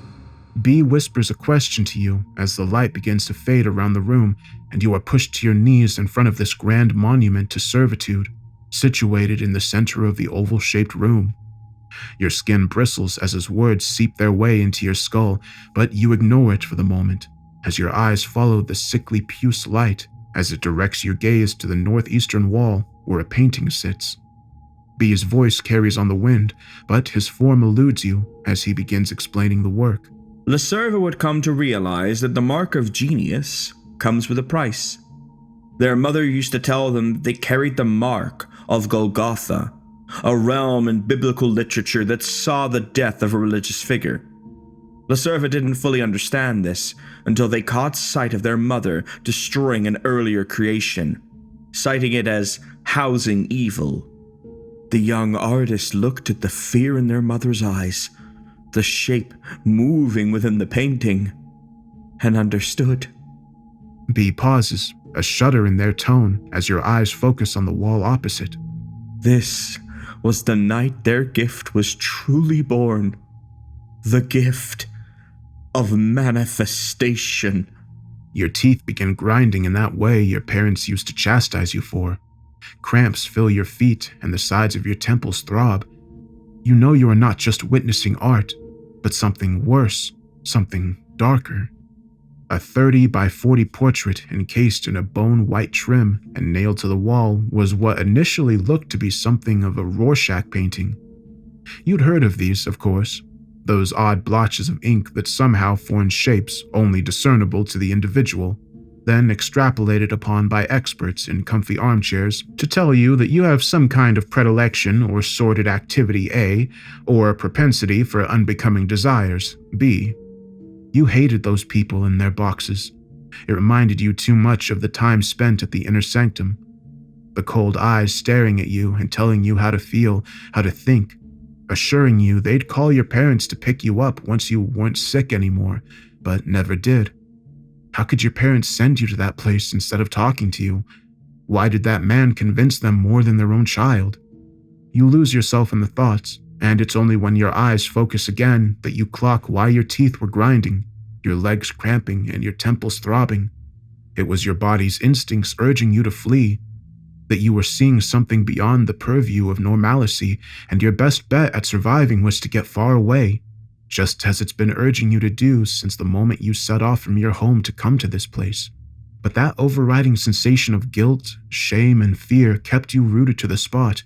B whispers a question to you as the light begins to fade around the room and you are pushed to your knees in front of this grand monument to servitude, situated in the center of the oval-shaped room. Your skin bristles as his words seep their way into your skull, but you ignore it for the moment, as your eyes follow the sickly puce light as it directs your gaze to the northeastern wall where a painting sits. B's voice carries on the wind, but his form eludes you as he begins explaining the work. Lacerva would come to realize that the mark of genius comes with a price. Their mother used to tell them they carried the mark of Golgotha, a realm in biblical literature that saw the death of a religious figure. Lacerva didn't fully understand this until they caught sight of their mother destroying an earlier creation, citing it as housing evil. The young artist looked at the fear in their mother's eyes, the shape moving within the painting, and understood. B pauses, a shudder in their tone as your eyes focus on the wall opposite. This was the night their gift was truly born. The gift of manifestation. Your teeth begin grinding in that way your parents used to chastise you for. Cramps fill your feet and the sides of your temples throb. You know you are not just witnessing art, but something worse, something darker. A 30 by 40 portrait encased in a bone-white trim and nailed to the wall was what initially looked to be something of a Rorschach painting. You'd heard of these, of course, those odd blotches of ink that somehow formed shapes only discernible to the individual, then extrapolated upon by experts in comfy armchairs to tell you that you have some kind of predilection or sordid activity A, or a propensity for unbecoming desires B. You hated those people in their boxes. It reminded you too much of the time spent at the inner sanctum. The cold eyes staring at you and telling you how to feel, how to think, assuring you they'd call your parents to pick you up once you weren't sick anymore, but never did. How could your parents send you to that place instead of talking to you? Why did that man convince them more than their own child? You lose yourself in the thoughts, and it's only when your eyes focus again that you clock why your teeth were grinding, your legs cramping, and your temples throbbing. It was your body's instincts urging you to flee, that you were seeing something beyond the purview of normalcy, and your best bet at surviving was to get far away, just as it's been urging you to do since the moment you set off from your home to come to this place. But that overriding sensation of guilt, shame, and fear kept you rooted to the spot.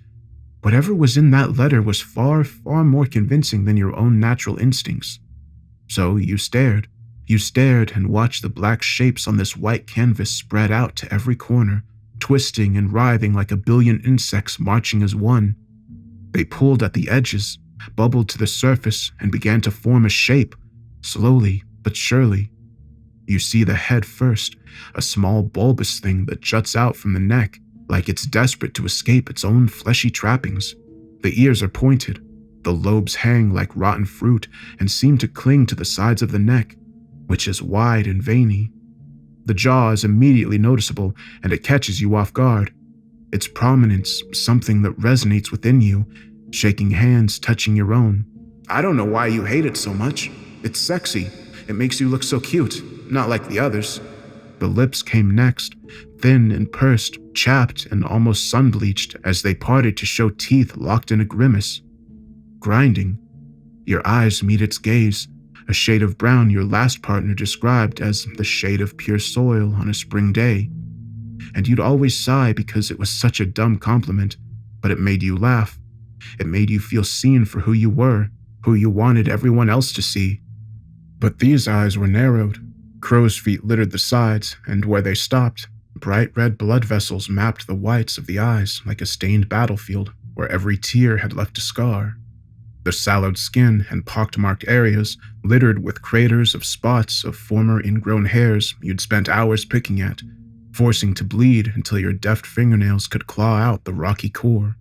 Whatever was in that letter was far, far more convincing than your own natural instincts. So you stared. You stared and watched the black shapes on this white canvas spread out to every corner, twisting and writhing like a billion insects marching as one. They pulled at the edges, bubbled to the surface, and began to form a shape, slowly but surely. You see the head first, a small bulbous thing that juts out from the neck, like it's desperate to escape its own fleshy trappings. The ears are pointed, the lobes hang like rotten fruit and seem to cling to the sides of the neck, which is wide and veiny. The jaw is immediately noticeable, and it catches you off guard. Its prominence, something that resonates within you, shaking hands, touching your own. I don't know why you hate it so much. It's sexy. It makes you look so cute, not like the others. The lips came next, thin and pursed, chapped and almost sun-bleached as they parted to show teeth locked in a grimace. Grinding. Your eyes meet its gaze, a shade of brown your last partner described as the shade of pure soil on a spring day. And you'd always sigh because it was such a dumb compliment, but it made you laugh. It made you feel seen for who you were, who you wanted everyone else to see. But these eyes were narrowed. Crow's feet littered the sides, and where they stopped, bright red blood vessels mapped the whites of the eyes like a stained battlefield where every tear had left a scar. The sallowed skin and pockmarked areas littered with craters of spots of former ingrown hairs you'd spent hours picking at, forcing to bleed until your deft fingernails could claw out the rocky core.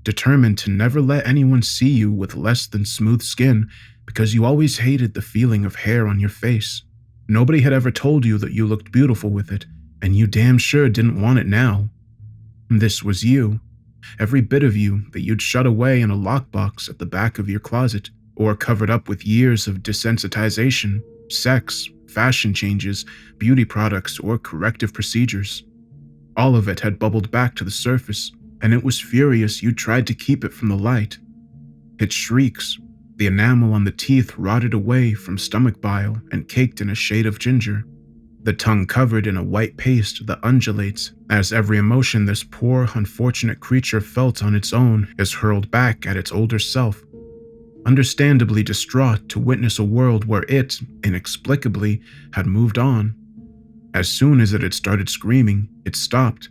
Determined to never let anyone see you with less than smooth skin because you always hated the feeling of hair on your face. Nobody had ever told you that you looked beautiful with it, and you damn sure didn't want it now. This was you, every bit of you that you'd shut away in a lockbox at the back of your closet or covered up with years of desensitization, sex, fashion changes, beauty products, or corrective procedures. All of it had bubbled back to the surface, and it was furious you tried to keep it from the light. Its shrieks, the enamel on the teeth rotted away from stomach bile and caked in a shade of ginger, the tongue covered in a white paste that undulates as every emotion this poor, unfortunate creature felt on its own is hurled back at its older self, understandably distraught to witness a world where it, inexplicably, had moved on. As soon as it had started screaming, it stopped.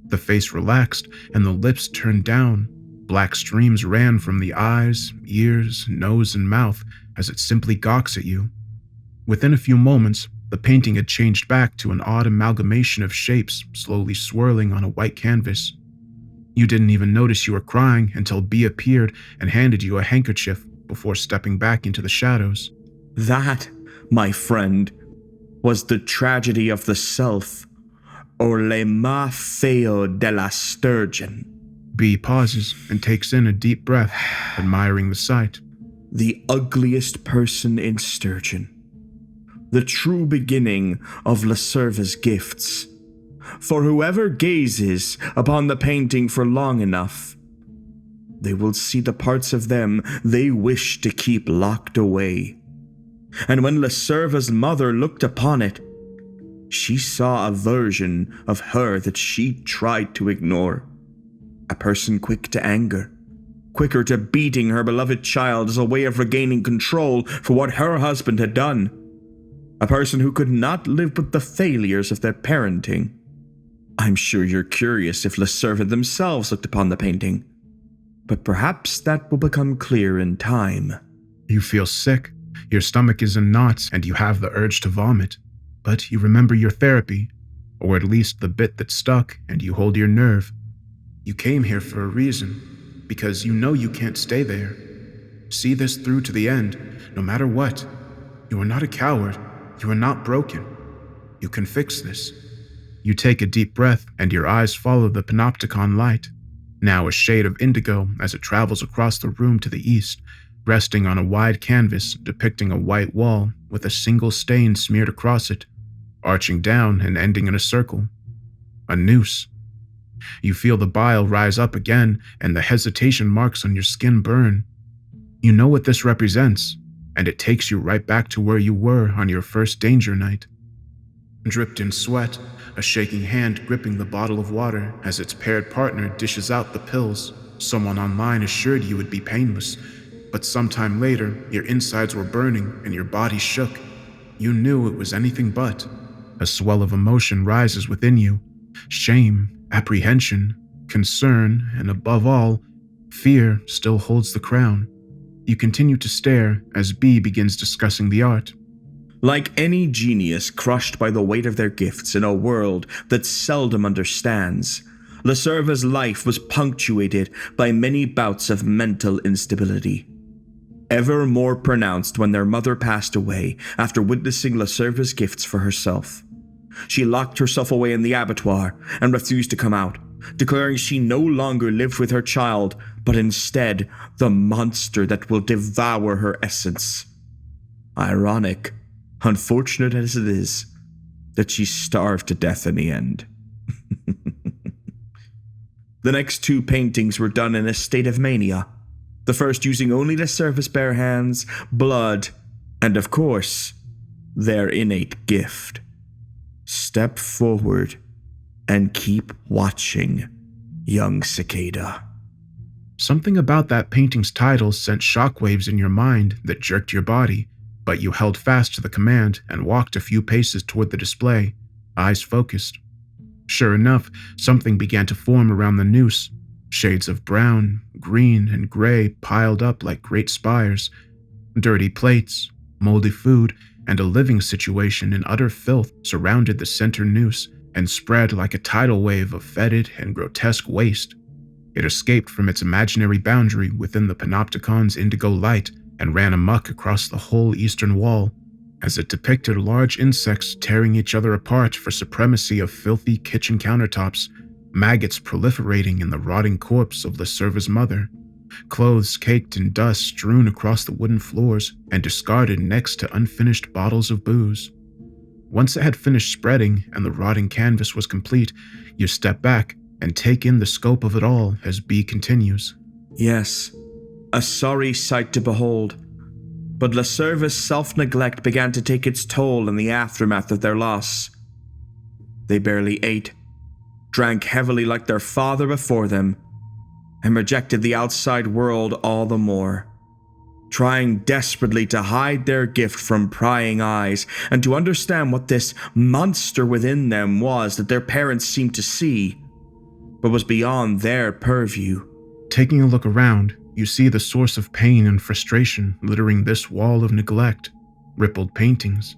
The face relaxed and the lips turned down. Black streams ran from the eyes, ears, nose, and mouth as it simply gawks at you. Within a few moments, the painting had changed back to an odd amalgamation of shapes slowly swirling on a white canvas. You didn't even notice you were crying until B appeared and handed you a handkerchief before stepping back into the shadows. That, my friend, was the tragedy of the self, or le mal feo de la sturgeon. B pauses and takes in a deep breath, admiring the sight. The ugliest person in sturgeon. The true beginning of Lacerva's gifts. For whoever gazes upon the painting for long enough, they will see the parts of them they wish to keep locked away. And when Lacerva's mother looked upon it, she saw a version of her that she tried to ignore. A person quick to anger, quicker to beating her beloved child as a way of regaining control for what her husband had done. A person who could not live with the failures of their parenting. I'm sure you're curious if Lacerva themselves looked upon the painting, but perhaps that will become clear in time. You feel sick, your stomach is in knots, and you have the urge to vomit. But you remember your therapy, or at least the bit that stuck, and you hold your nerve. You came here for a reason, because you know you can't stay there. See this through to the end, no matter what. You are not a coward. You are not broken. You can fix this. You take a deep breath, and your eyes follow the panopticon light, now a shade of indigo as it travels across the room to the east, resting on a wide canvas depicting a white wall with a single stain smeared across it, arching down and ending in a circle. A noose. You feel the bile rise up again, and the hesitation marks on your skin burn. You know what this represents, and it takes you right back to where you were on your first danger night. Dripped in sweat, a shaking hand gripping the bottle of water as its paired partner dishes out the pills. Someone online assured you would be painless, but sometime later, your insides were burning and your body shook. You knew it was anything but. A swell of emotion rises within you. Shame, apprehension, concern, and above all, fear still holds the crown. You continue to stare as B begins discussing the art. Like any genius crushed by the weight of their gifts in a world that seldom understands, Lacerva's life was punctuated by many bouts of mental instability. Ever more pronounced when their mother passed away after witnessing Lacerva's gifts for herself. She locked herself away in the abattoir and refused to come out, declaring she no longer lived with her child, but instead the monster that will devour her essence. Ironic, unfortunate as it is, that she starved to death in the end. The next two paintings were done in a state of mania, the first using only Lacerva's bare hands, blood, and of course, their innate gift. Step forward and keep watching, young cicada. Something about that painting's title sent shockwaves in your mind that jerked your body, but you held fast to the command and walked a few paces toward the display, eyes focused. Sure enough, something began to form around the noose. Shades of brown, green, and gray piled up like great spires. Dirty plates, moldy food, and a living situation in utter filth surrounded the center noose and spread like a tidal wave of fetid and grotesque waste. It escaped from its imaginary boundary within the panopticon's indigo light and ran amok across the whole eastern wall, as it depicted large insects tearing each other apart for supremacy of filthy kitchen countertops, maggots proliferating in the rotting corpse of Lacerva's mother, clothes caked in dust strewn across the wooden floors and discarded next to unfinished bottles of booze. Once it had finished spreading and the rotting canvas was complete, you step back and take in the scope of it all as B continues. Yes, a sorry sight to behold. But Lacerva's self-neglect began to take its toll in the aftermath of their loss. They barely ate, drank heavily like their father before them, and rejected the outside world all the more, trying desperately to hide their gift from prying eyes and to understand what this monster within them was that their parents seemed to see, but was beyond their purview. Taking a look around, you see the source of pain and frustration littering this wall of neglect, rippled paintings.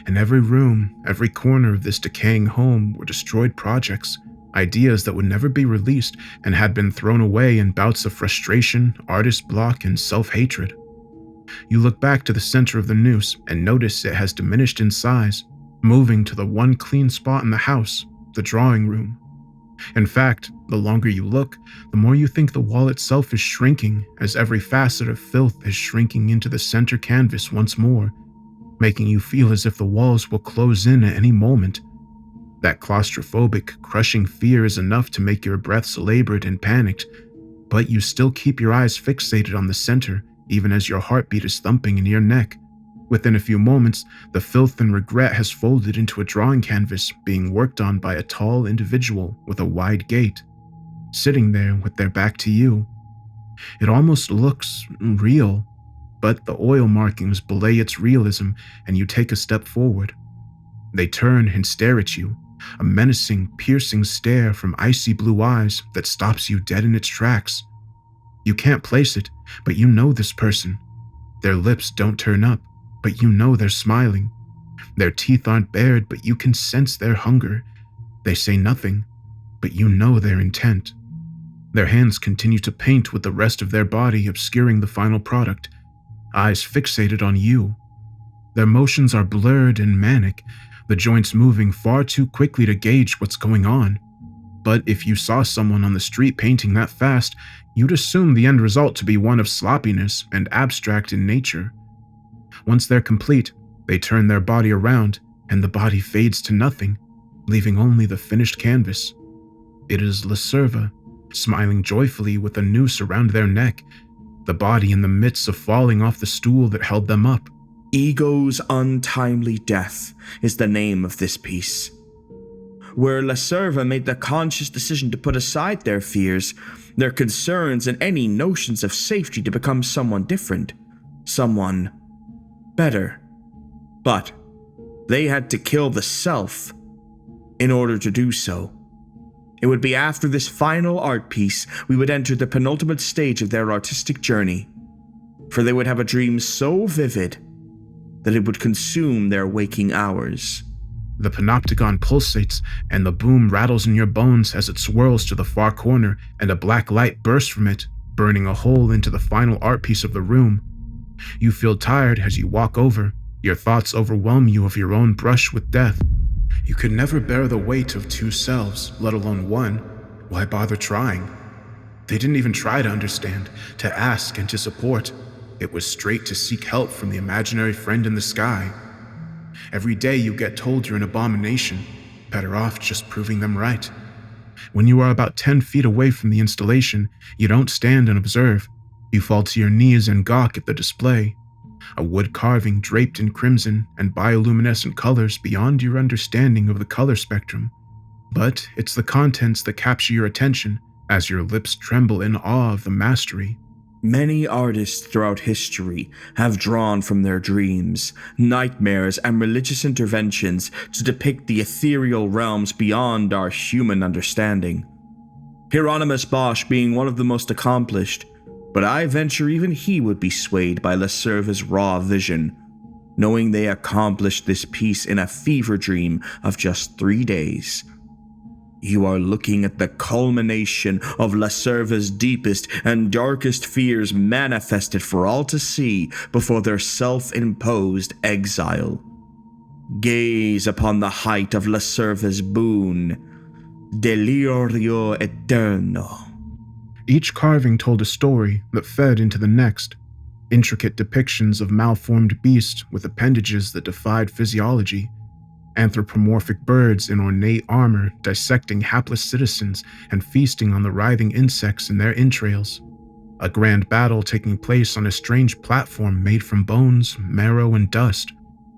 In every room, every corner of this decaying home were destroyed projects, ideas that would never be released and had been thrown away in bouts of frustration, artist block, and self-hatred. You look back to the center of the noose and notice it has diminished in size, moving to the one clean spot in the house, the drawing room. In fact, the longer you look, the more you think the wall itself is shrinking, as every facet of filth is shrinking into the center canvas once more, making you feel as if the walls will close in at any moment. That claustrophobic, crushing fear is enough to make your breaths labored and panicked, but you still keep your eyes fixated on the center, even as your heartbeat is thumping in your neck. Within a few moments, the filth and regret has folded into a drawing canvas being worked on by a tall individual with a wide gait, sitting there with their back to you. It almost looks real, but the oil markings belay its realism and you take a step forward. They turn and stare at you, a menacing, piercing stare from icy blue eyes that stops you dead in its tracks. You can't place it, but you know this person. Their lips don't turn up, but you know they're smiling. Their teeth aren't bared, but you can sense their hunger. They say nothing, but you know their intent. Their hands continue to paint with the rest of their body obscuring the final product, eyes fixated on you. Their motions are blurred and manic, the joints moving far too quickly to gauge what's going on. But if you saw someone on the street painting that fast, you'd assume the end result to be one of sloppiness and abstract in nature. Once they're complete, they turn their body around, and the body fades to nothing, leaving only the finished canvas. It is Lacerva, smiling joyfully with a noose around their neck, the body in the midst of falling off the stool that held them up. Ego's Untimely Death is the name of this piece, where Lacerva made the conscious decision to put aside their fears, their concerns, and any notions of safety to become someone different, someone better. But they had to kill the self in order to do so. It would be after this final art piece we would enter the penultimate stage of their artistic journey, for they would have a dream so vivid that it would consume their waking hours. The panopticon pulsates, and the boom rattles in your bones as it swirls to the far corner, and a black light bursts from it, burning a hole into the final art piece of the room. You feel tired as you walk over. Your thoughts overwhelm you of your own brush with death. You could never bear the weight of two selves, let alone one. Why bother trying? They didn't even try to understand, to ask and to support. It was straight to seek help from the imaginary friend in the sky. Every day you get told you're an abomination, better off just proving them right. When you are about 10 feet away from the installation, you don't stand and observe. You fall to your knees and gawk at the display. A wood carving draped in crimson and bioluminescent colors beyond your understanding of the color spectrum. But it's the contents that capture your attention as your lips tremble in awe of the mastery. Many artists throughout history have drawn from their dreams, nightmares, and religious interventions to depict the ethereal realms beyond our human understanding. Hieronymus Bosch being one of the most accomplished, but I venture even he would be swayed by Lacerva's raw vision, knowing they accomplished this piece in a fever dream of just 3 days. You are looking at the culmination of Lacerva's deepest and darkest fears manifested for all to see before their self-imposed exile. Gaze upon the height of Lacerva's boon, Delirio Eterno. Each carving told a story that fed into the next, intricate depictions of malformed beasts with appendages that defied physiology, anthropomorphic birds in ornate armor dissecting hapless citizens and feasting on the writhing insects in their entrails, a grand battle taking place on a strange platform made from bones, marrow, and dust.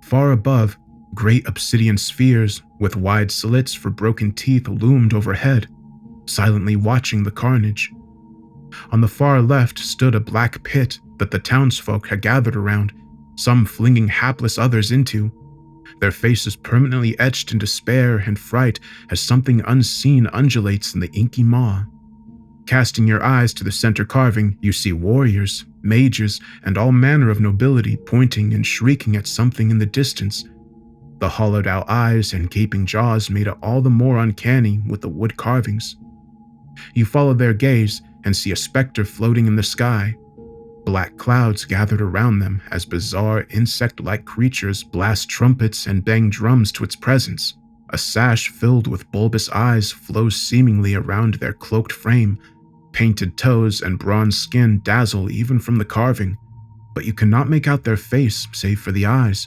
Far above, great obsidian spheres with wide slits for broken teeth loomed overhead, silently watching the carnage. On the far left stood a black pit that the townsfolk had gathered around, some flinging hapless others into, their faces permanently etched in despair and fright as something unseen undulates in the inky maw. Casting your eyes to the center carving, you see warriors, mages, and all manner of nobility pointing and shrieking at something in the distance. The hollowed-out eyes and gaping jaws made it all the more uncanny with the wood carvings. You follow their gaze and see a specter floating in the sky. Black clouds gathered around them as bizarre insect-like creatures blast trumpets and bang drums to its presence. A sash filled with bulbous eyes flows seemingly around their cloaked frame. Painted toes and bronze skin dazzle even from the carving, but you cannot make out their face save for the eyes,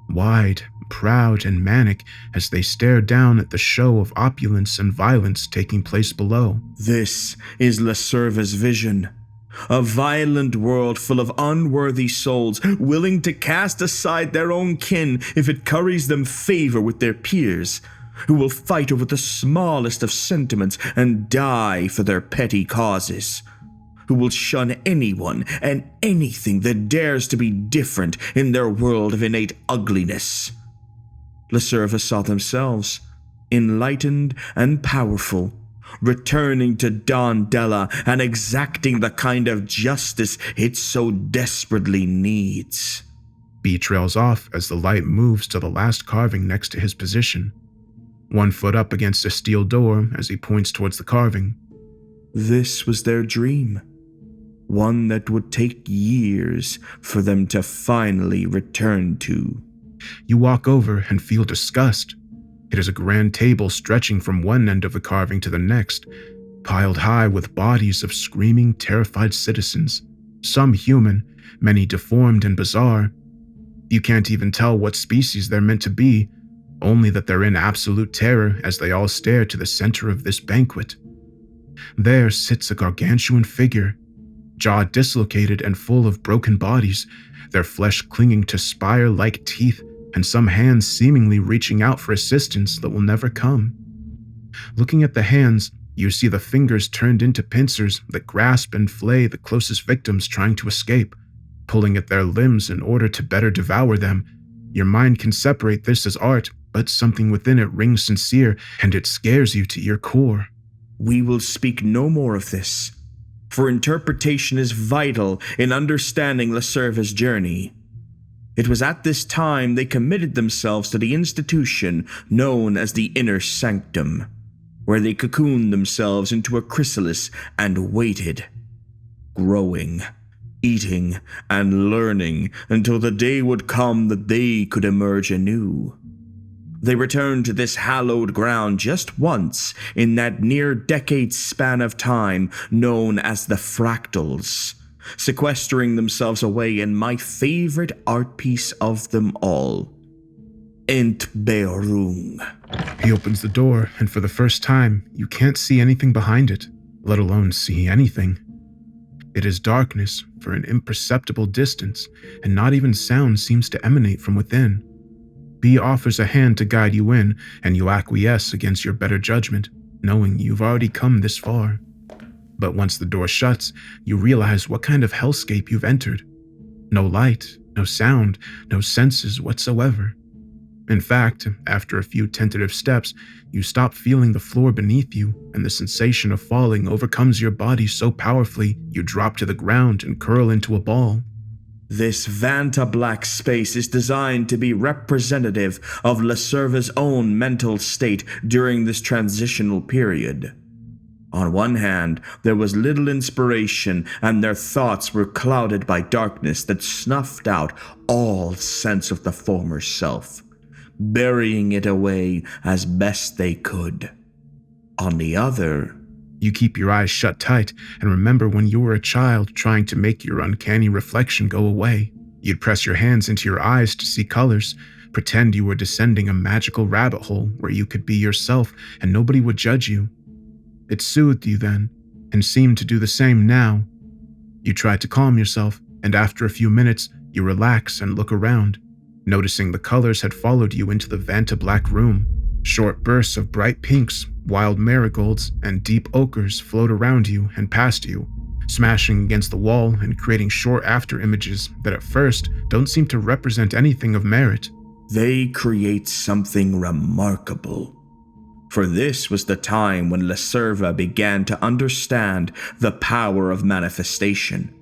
wide, proud, and manic as they stare down at the show of opulence and violence taking place below. This is Lacerva's vision. A violent world full of unworthy souls, willing to cast aside their own kin if it curries them favor with their peers, who will fight over the smallest of sentiments and die for their petty causes, who will shun anyone and anything that dares to be different in their world of innate ugliness. Lacerva saw themselves, enlightened and powerful, returning to Dondella and exacting the kind of justice it so desperately needs. B trails off as the light moves to the last carving next to his position, 1 foot up against a steel door as he points towards the carving. This was their dream, one that would take years for them to finally return to. You walk over and feel disgust. It is a grand table stretching from one end of the carving to the next, piled high with bodies of screaming, terrified citizens, some human, many deformed and bizarre. You can't even tell what species they're meant to be, only that they're in absolute terror as they all stare to the center of this banquet. There sits a gargantuan figure, jaw dislocated and full of broken bodies, their flesh clinging to spire-like teeth, and some hands seemingly reaching out for assistance that will never come. Looking at the hands, you see the fingers turned into pincers that grasp and flay the closest victims trying to escape, pulling at their limbs in order to better devour them. Your mind can separate this as art, but something within it rings sincere, and it scares you to your core. We will speak no more of this, for interpretation is vital in understanding Lacerva's journey. It was at this time they committed themselves to the institution known as the Inner Sanctum, where they cocooned themselves into a chrysalis and waited, growing, eating, and learning until the day would come that they could emerge anew. They returned to this hallowed ground just once in that near-decade span of time known as the Fractals, sequestering themselves away in my favorite art piece of them all, Entbehrung. He opens the door, and for the first time, you can't see anything behind it, let alone see anything. It is darkness for an imperceptible distance, and not even sound seems to emanate from within. B offers a hand to guide you in, and you acquiesce against your better judgment, knowing you've already come this far. But once the door shuts, you realize what kind of hellscape you've entered. No light, no sound, no senses whatsoever. In fact, after a few tentative steps, you stop feeling the floor beneath you, and the sensation of falling overcomes your body so powerfully you drop to the ground and curl into a ball. This Vanta Black space is designed to be representative of Lacerva's own mental state during this transitional period. On one hand, there was little inspiration, and their thoughts were clouded by darkness that snuffed out all sense of the former self, burying it away as best they could. On the other, You keep your eyes shut tight and remember when you were a child trying to make your uncanny reflection go away. You'd press your hands into your eyes to see colors, pretend you were descending a magical rabbit hole where you could be yourself and nobody would judge you. It soothed you then, and seemed to do the same now. You tried to calm yourself, and after a few minutes, you relax and look around, noticing the colors had followed you into the Vanta-black room. Short bursts of bright pinks, wild marigolds, and deep ochres float around you and past you, smashing against the wall and creating short after images that at first don't seem to represent anything of merit. They create something remarkable. For this was the time when Lacerva began to understand the power of manifestation,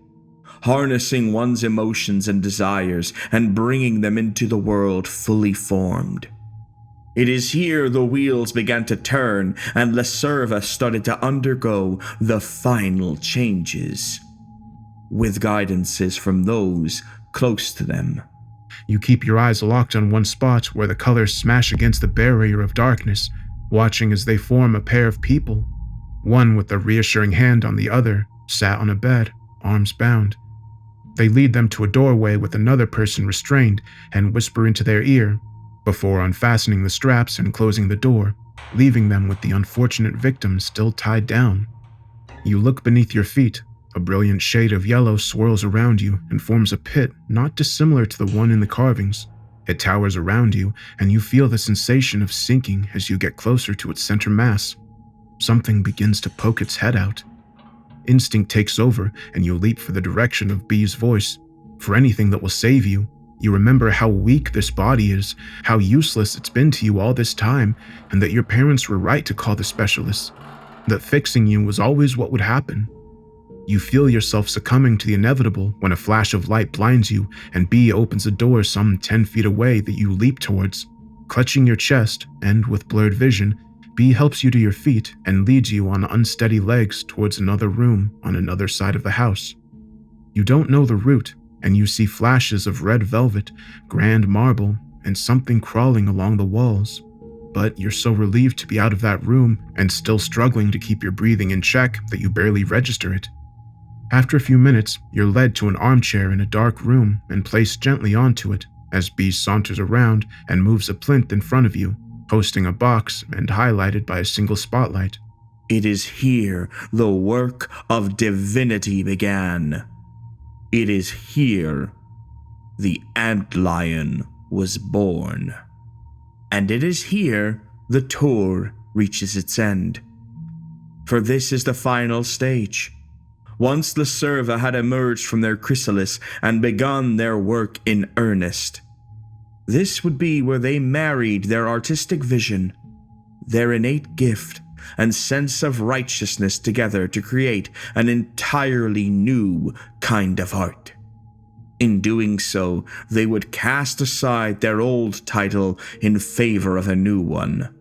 harnessing one's emotions and desires and bringing them into the world fully formed. It is here the wheels began to turn and Lacerva started to undergo the final changes, with guidances from those close to them. You keep your eyes locked on one spot where the colors smash against the barrier of darkness, watching as they form a pair of people. One with a reassuring hand on the other, sat on a bed, arms bound. They lead them to a doorway with another person restrained and whisper into their ear, before unfastening the straps and closing the door, leaving them with the unfortunate victim still tied down. You look beneath your feet. A brilliant shade of yellow swirls around you and forms a pit not dissimilar to the one in the carvings. It towers around you, and you feel the sensation of sinking as you get closer to its center mass. Something begins to poke its head out. Instinct takes over, and you leap for the direction of B's voice. For anything that will save you. You remember how weak this body is, how useless it's been to you all this time, and that your parents were right to call the specialists. That fixing you was always what would happen. You feel yourself succumbing to the inevitable when a flash of light blinds you and B opens a door some 10 feet away that you leap towards. Clutching your chest, and with blurred vision, B helps you to your feet and leads you on unsteady legs towards another room on another side of the house. You don't know the route, and you see flashes of red velvet, grand marble, and something crawling along the walls. But you're so relieved to be out of that room and still struggling to keep your breathing in check that you barely register it. After a few minutes, you're led to an armchair in a dark room and placed gently onto it as B saunters around and moves a plinth in front of you, hosting a box and highlighted by a single spotlight. It is here the work of divinity began. It is here the antlion was born. And it is here the tour reaches its end. For this is the final stage. Once Lacerva had emerged from their chrysalis and begun their work in earnest, this would be where they married their artistic vision, their innate gift, and sense of righteousness together to create an entirely new kind of art. In doing so, they would cast aside their old title in favor of a new one.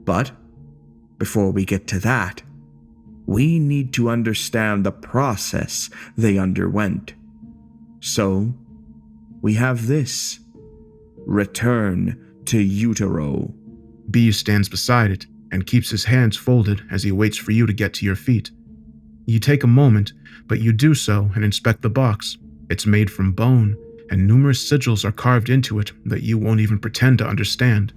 But before we get to that, we need to understand the process they underwent. So, we have this. Return to Utero. B stands beside it and keeps his hands folded as he waits for you to get to your feet. You take a moment, but you do so and inspect the box. It's made from bone, and numerous sigils are carved into it that you won't even pretend to understand.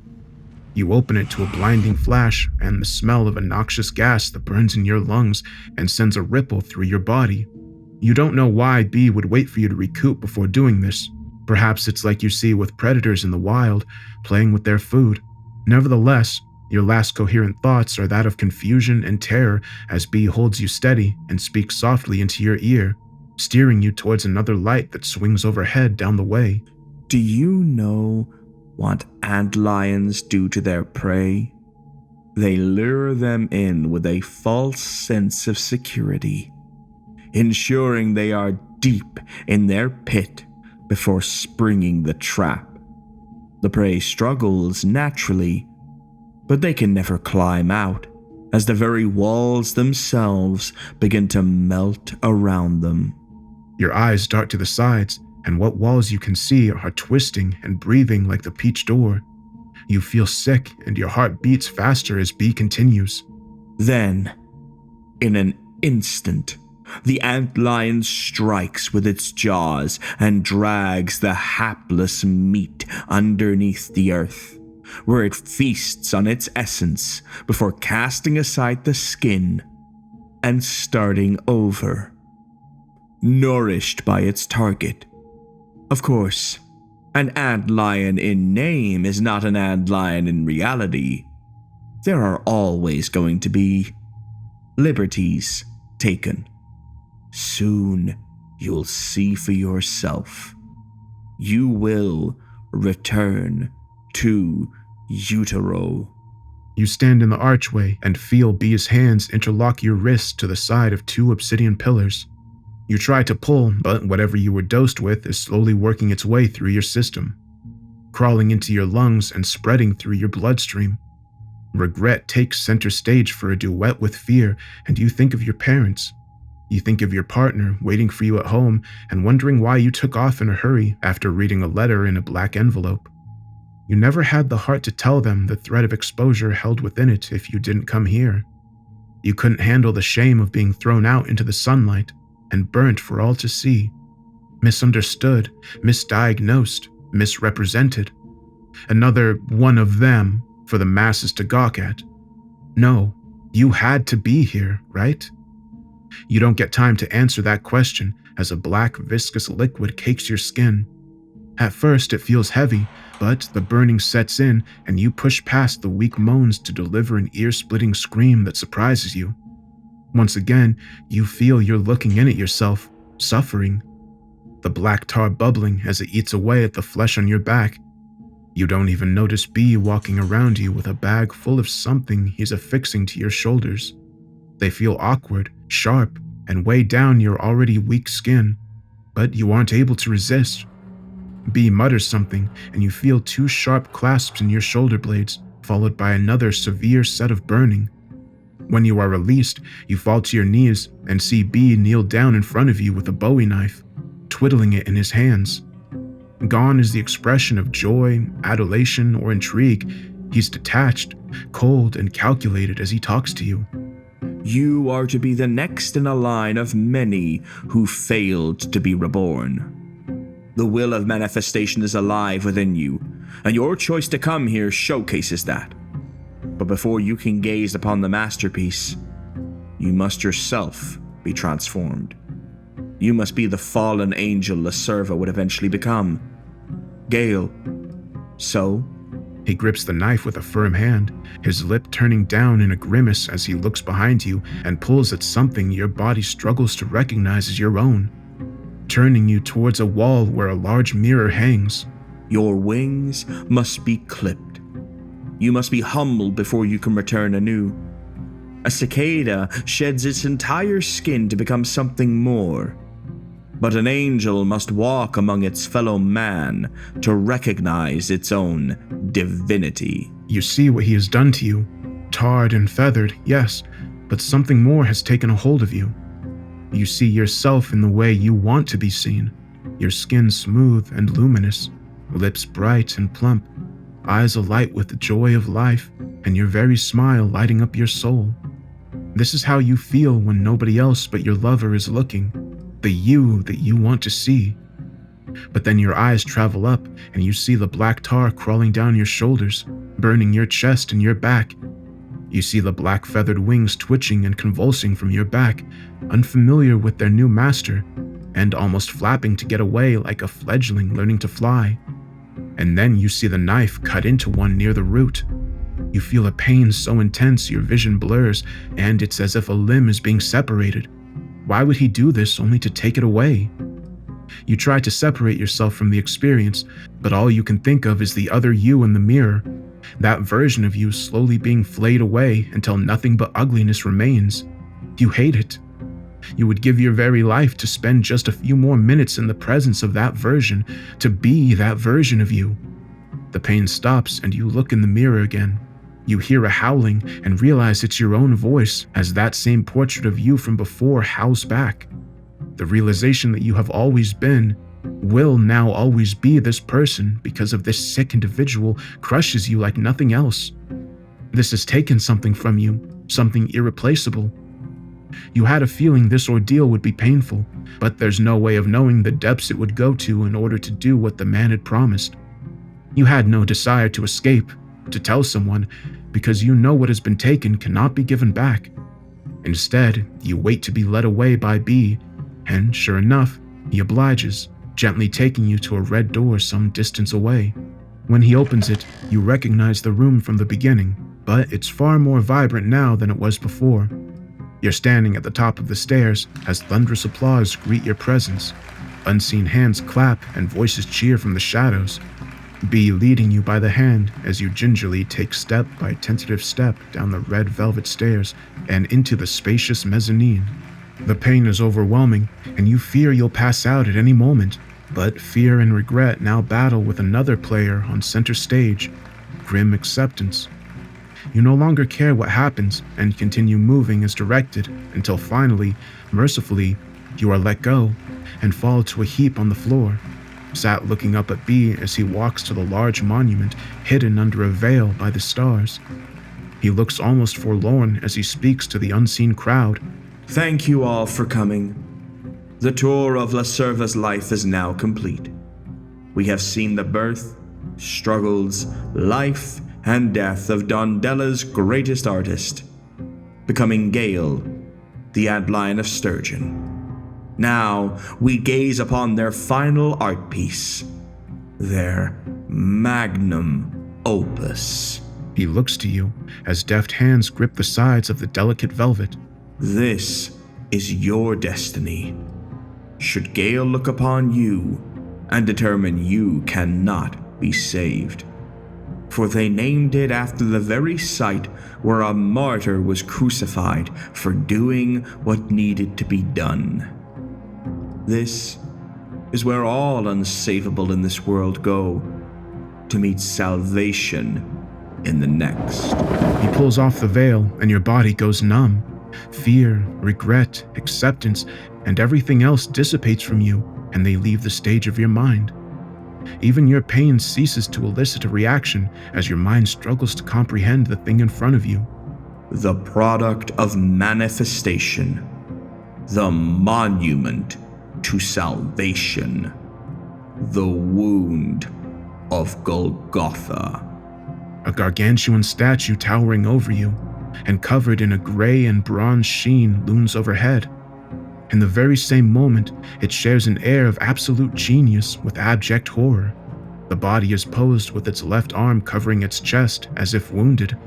You open it to a blinding flash and the smell of a noxious gas that burns in your lungs and sends a ripple through your body. You don't know why B would wait for you to recoup before doing this. Perhaps it's like you see with predators in the wild, playing with their food. Nevertheless, your last coherent thoughts are that of confusion and terror as B holds you steady and speaks softly into your ear, steering you towards another light that swings overhead down the way. Do you know what antlions do to their prey? They lure them in with a false sense of security, ensuring they are deep in their pit before springing the trap. The prey struggles naturally, but they can never climb out, as the very walls themselves begin to melt around them. Your eyes dart to the sides, and what walls you can see are twisting and breathing like the peach door. You feel sick, and your heart beats faster as B continues. Then, In an instant, the antlion strikes with its jaws and drags the hapless meat underneath the earth, where it feasts on its essence before casting aside the skin and starting over, nourished by its target. Of course, an antlion in name is not an antlion in reality. There are always going to be liberties taken. Soon you'll see for yourself. You will return to Utero. You stand in the archway and feel B's hands interlock your wrists to the side of 2 obsidian pillars. You try to pull, but whatever you were dosed with is slowly working its way through your system, crawling into your lungs and spreading through your bloodstream. Regret takes center stage for a duet with fear, and you think of your parents. You think of your partner waiting for you at home and wondering why you took off in a hurry after reading a letter in a black envelope. You never had the heart to tell them the threat of exposure held within it if you didn't come here. You couldn't handle the shame of being thrown out into the sunlight and burnt for all to see. Misunderstood, misdiagnosed, misrepresented. Another one of them for the masses to gawk at. No, you had to be here, right? You don't get time to answer that question as a black, viscous liquid cakes your skin. At first, it feels heavy, but the burning sets in and you push past the weak moans to deliver an ear-splitting scream that surprises you. Once again, you feel you're looking in at yourself, suffering. The black tar bubbling as it eats away at the flesh on your back. You don't even notice B walking around you with a bag full of something he's affixing to your shoulders. They feel awkward, sharp, and weigh down your already weak skin, but you aren't able to resist. B mutters something, and you feel 2 sharp clasps in your shoulder blades, followed by another severe set of burning. When you are released, you fall to your knees and see B kneel down in front of you with a bowie knife, twiddling it in his hands. Gone is the expression of joy, adulation, or intrigue. He's detached, cold, and calculated as he talks to you. You are to be the next in a line of many who failed to be reborn. The will of manifestation is alive within you, and your choice to come here showcases that. But before you can gaze upon the masterpiece, you must yourself be transformed. You must be the fallen angel Lacerva would eventually become. Gale. So? He grips the knife with a firm hand, his lip turning down in a grimace as he looks behind you and pulls at something your body struggles to recognize as your own, turning you towards a wall where a large mirror hangs. Your wings must be clipped. You must be humbled before you can return anew. A cicada sheds its entire skin to become something more. But an angel must walk among its fellow man to recognize its own divinity. You see what he has done to you. Tarred and feathered, yes, but something more has taken a hold of you. You see yourself in the way you want to be seen. Your skin smooth and luminous, lips bright and plump, eyes alight with the joy of life, and your very smile lighting up your soul. This is how you feel when nobody else but your lover is looking, the you that you want to see. But then your eyes travel up and you see the black tar crawling down your shoulders, burning your chest and your back. You see the black feathered wings twitching and convulsing from your back, unfamiliar with their new master, and almost flapping to get away like a fledgling learning to fly. And then you see the knife cut into one near the root. You feel a pain so intense your vision blurs, and it's as if a limb is being separated. Why would he do this only to take it away? You try to separate yourself from the experience, but all you can think of is the other you in the mirror, that version of you slowly being flayed away until nothing but ugliness remains. You hate it. You would give your very life to spend just a few more minutes in the presence of that version, to be that version of you. The pain stops and you look in the mirror again. You hear a howling and realize it's your own voice as that same portrait of you from before howls back. The realization that you have always been, will now always be this person because of this sick individual crushes you like nothing else. This has taken something from you, something irreplaceable. You had a feeling this ordeal would be painful, but there's no way of knowing the depths it would go to in order to do what the man had promised. You had no desire to escape, to tell someone, because you know what has been taken cannot be given back. Instead, you wait to be led away by B, and sure enough, he obliges, gently taking you to a red door some distance away. When he opens it, you recognize the room from the beginning, but it's far more vibrant now than it was before. You're standing at the top of the stairs as thunderous applause greet your presence. Unseen hands clap and voices cheer from the shadows. B leading you by the hand as you gingerly take step by tentative step down the red velvet stairs and into the spacious mezzanine. The pain is overwhelming, and you fear you'll pass out at any moment, but fear and regret now battle with another player on center stage, grim acceptance. You no longer care what happens and continue moving as directed until finally, mercifully, you are let go and fall to a heap on the floor, sat looking up at B as he walks to the large monument hidden under a veil by the stars. He looks almost forlorn as he speaks to the unseen crowd. Thank you all for coming. The tour of La Serva's life is now complete. We have seen the birth, struggles, life, and death of Dondella's greatest artist, becoming Gale, the Adline of Sturgeon. Now we gaze upon their final art piece, their magnum opus. He looks to you as deft hands grip the sides of the delicate velvet. This is your destiny. Should Gale look upon you and determine you cannot be saved. For they named it after the very site where a martyr was crucified for doing what needed to be done. This is where all unsavable in this world go, to meet salvation in the next. He pulls off the veil and your body goes numb. Fear, regret, acceptance, and everything else dissipates from you, and they leave the stage of your mind. Even your pain ceases to elicit a reaction as your mind struggles to comprehend the thing in front of you. The product of manifestation. The monument to salvation. The Wound of Golgotha. A gargantuan statue towering over you, and covered in a gray and bronze sheen looms overhead. In the very same moment, it shares an air of absolute genius with abject horror. The body is posed with its left arm covering its chest as if wounded,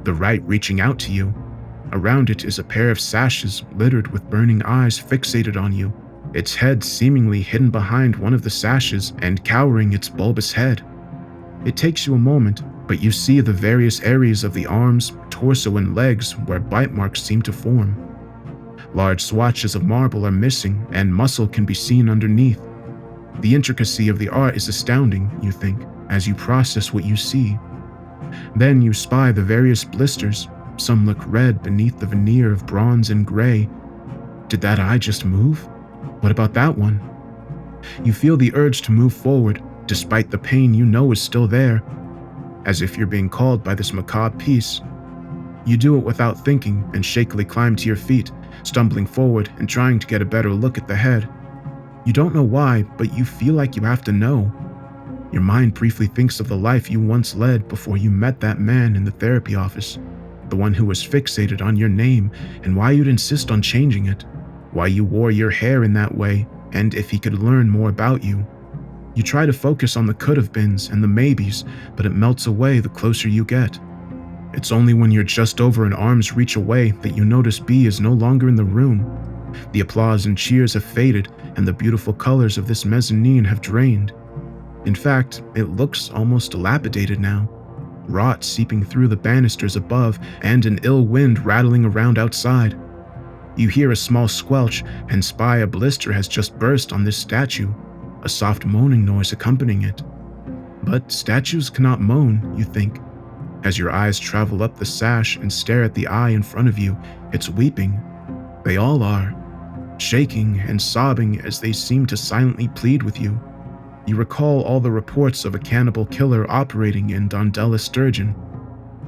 the right reaching out to you. Around it is a pair of sashes littered with burning eyes fixated on you, its head seemingly hidden behind one of the sashes and cowering its bulbous head. It takes you a moment, but you see the various areas of the arms, torso, and legs where bite marks seem to form. Large swatches of marble are missing, and muscle can be seen underneath. The intricacy of the art is astounding, you think, as you process what you see. Then you spy the various blisters. Some look red beneath the veneer of bronze and gray. Did that eye just move? What about that one? You feel the urge to move forward, despite the pain you know is still there, as if you're being called by this macabre piece. You do it without thinking and shakily climb to your feet, stumbling forward and trying to get a better look at the head. You don't know why, but you feel like you have to know. Your mind briefly thinks of the life you once led before you met that man in the therapy office, the one who was fixated on your name and why you'd insist on changing it, why you wore your hair in that way, and if he could learn more about you. You try to focus on the could-have-beens and the maybes, but it melts away the closer you get. It's only when you're just over an arm's reach away that you notice B is no longer in the room. The applause and cheers have faded, and the beautiful colors of this mezzanine have drained. In fact, it looks almost dilapidated now, rot seeping through the banisters above and an ill wind rattling around outside. You hear a small squelch and spy a blister has just burst on this statue, a soft moaning noise accompanying it. But statues cannot moan, you think. As your eyes travel up the sash and stare at the eye in front of you, it's weeping. They all are, shaking and sobbing as they seem to silently plead with you. You recall all the reports of a cannibal killer operating in Dondella Sturgeon.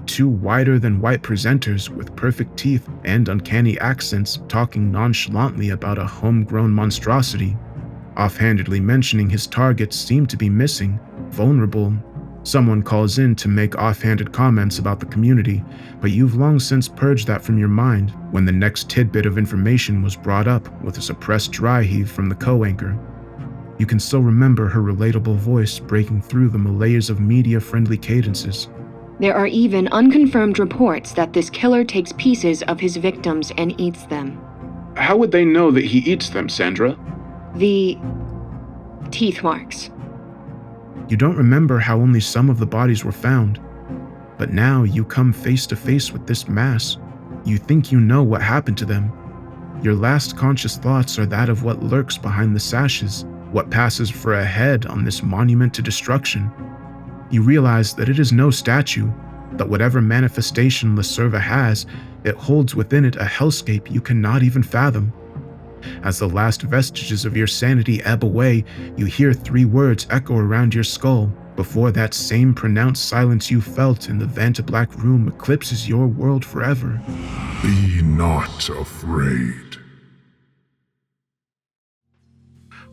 two whiter-than-white presenters with perfect teeth and uncanny accents talking nonchalantly about a homegrown monstrosity. Offhandedly mentioning his targets seem to be missing, vulnerable. Someone calls in to make offhanded comments about the community, but you've long since purged that from your mind when the next tidbit of information was brought up with a suppressed dry heave from the co-anchor. You can still remember her relatable voice breaking through the layers of media-friendly cadences. There are even unconfirmed reports that this killer takes pieces of his victims and eats them. How would they know that he eats them, Sandra? The teeth marks. You don't remember how only some of the bodies were found, but now you come face to face with this mass. You think you know what happened to them. Your last conscious thoughts are that of what lurks behind the sashes, what passes for a head on this monument to destruction. You realize that it is no statue, that whatever manifestation Lacerva has, it holds within it a hellscape you cannot even fathom. As the last vestiges of your sanity ebb away, you hear three words echo around your skull before that same pronounced silence you felt in the Vantablack room eclipses your world forever. Be not afraid.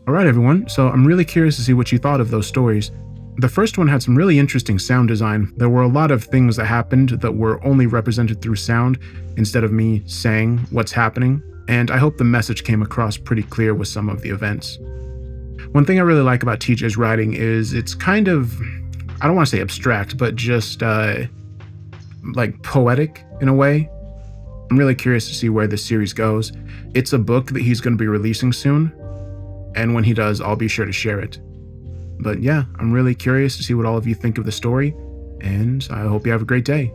Alright everyone, so I'm really curious to see what you thought of those stories. The first one had some really interesting sound design. There were a lot of things that happened that were only represented through sound instead of me saying what's happening, and I hope the message came across pretty clear with some of the events. One thing I really like about TJ's writing is it's kind of, I don't want to say abstract, but just like poetic in a way. I'm really curious to see where this series goes. It's a book that he's going to be releasing soon, and when he does, I'll be sure to share it. But yeah, I'm really curious to see what all of you think of the story, and I hope you have a great day.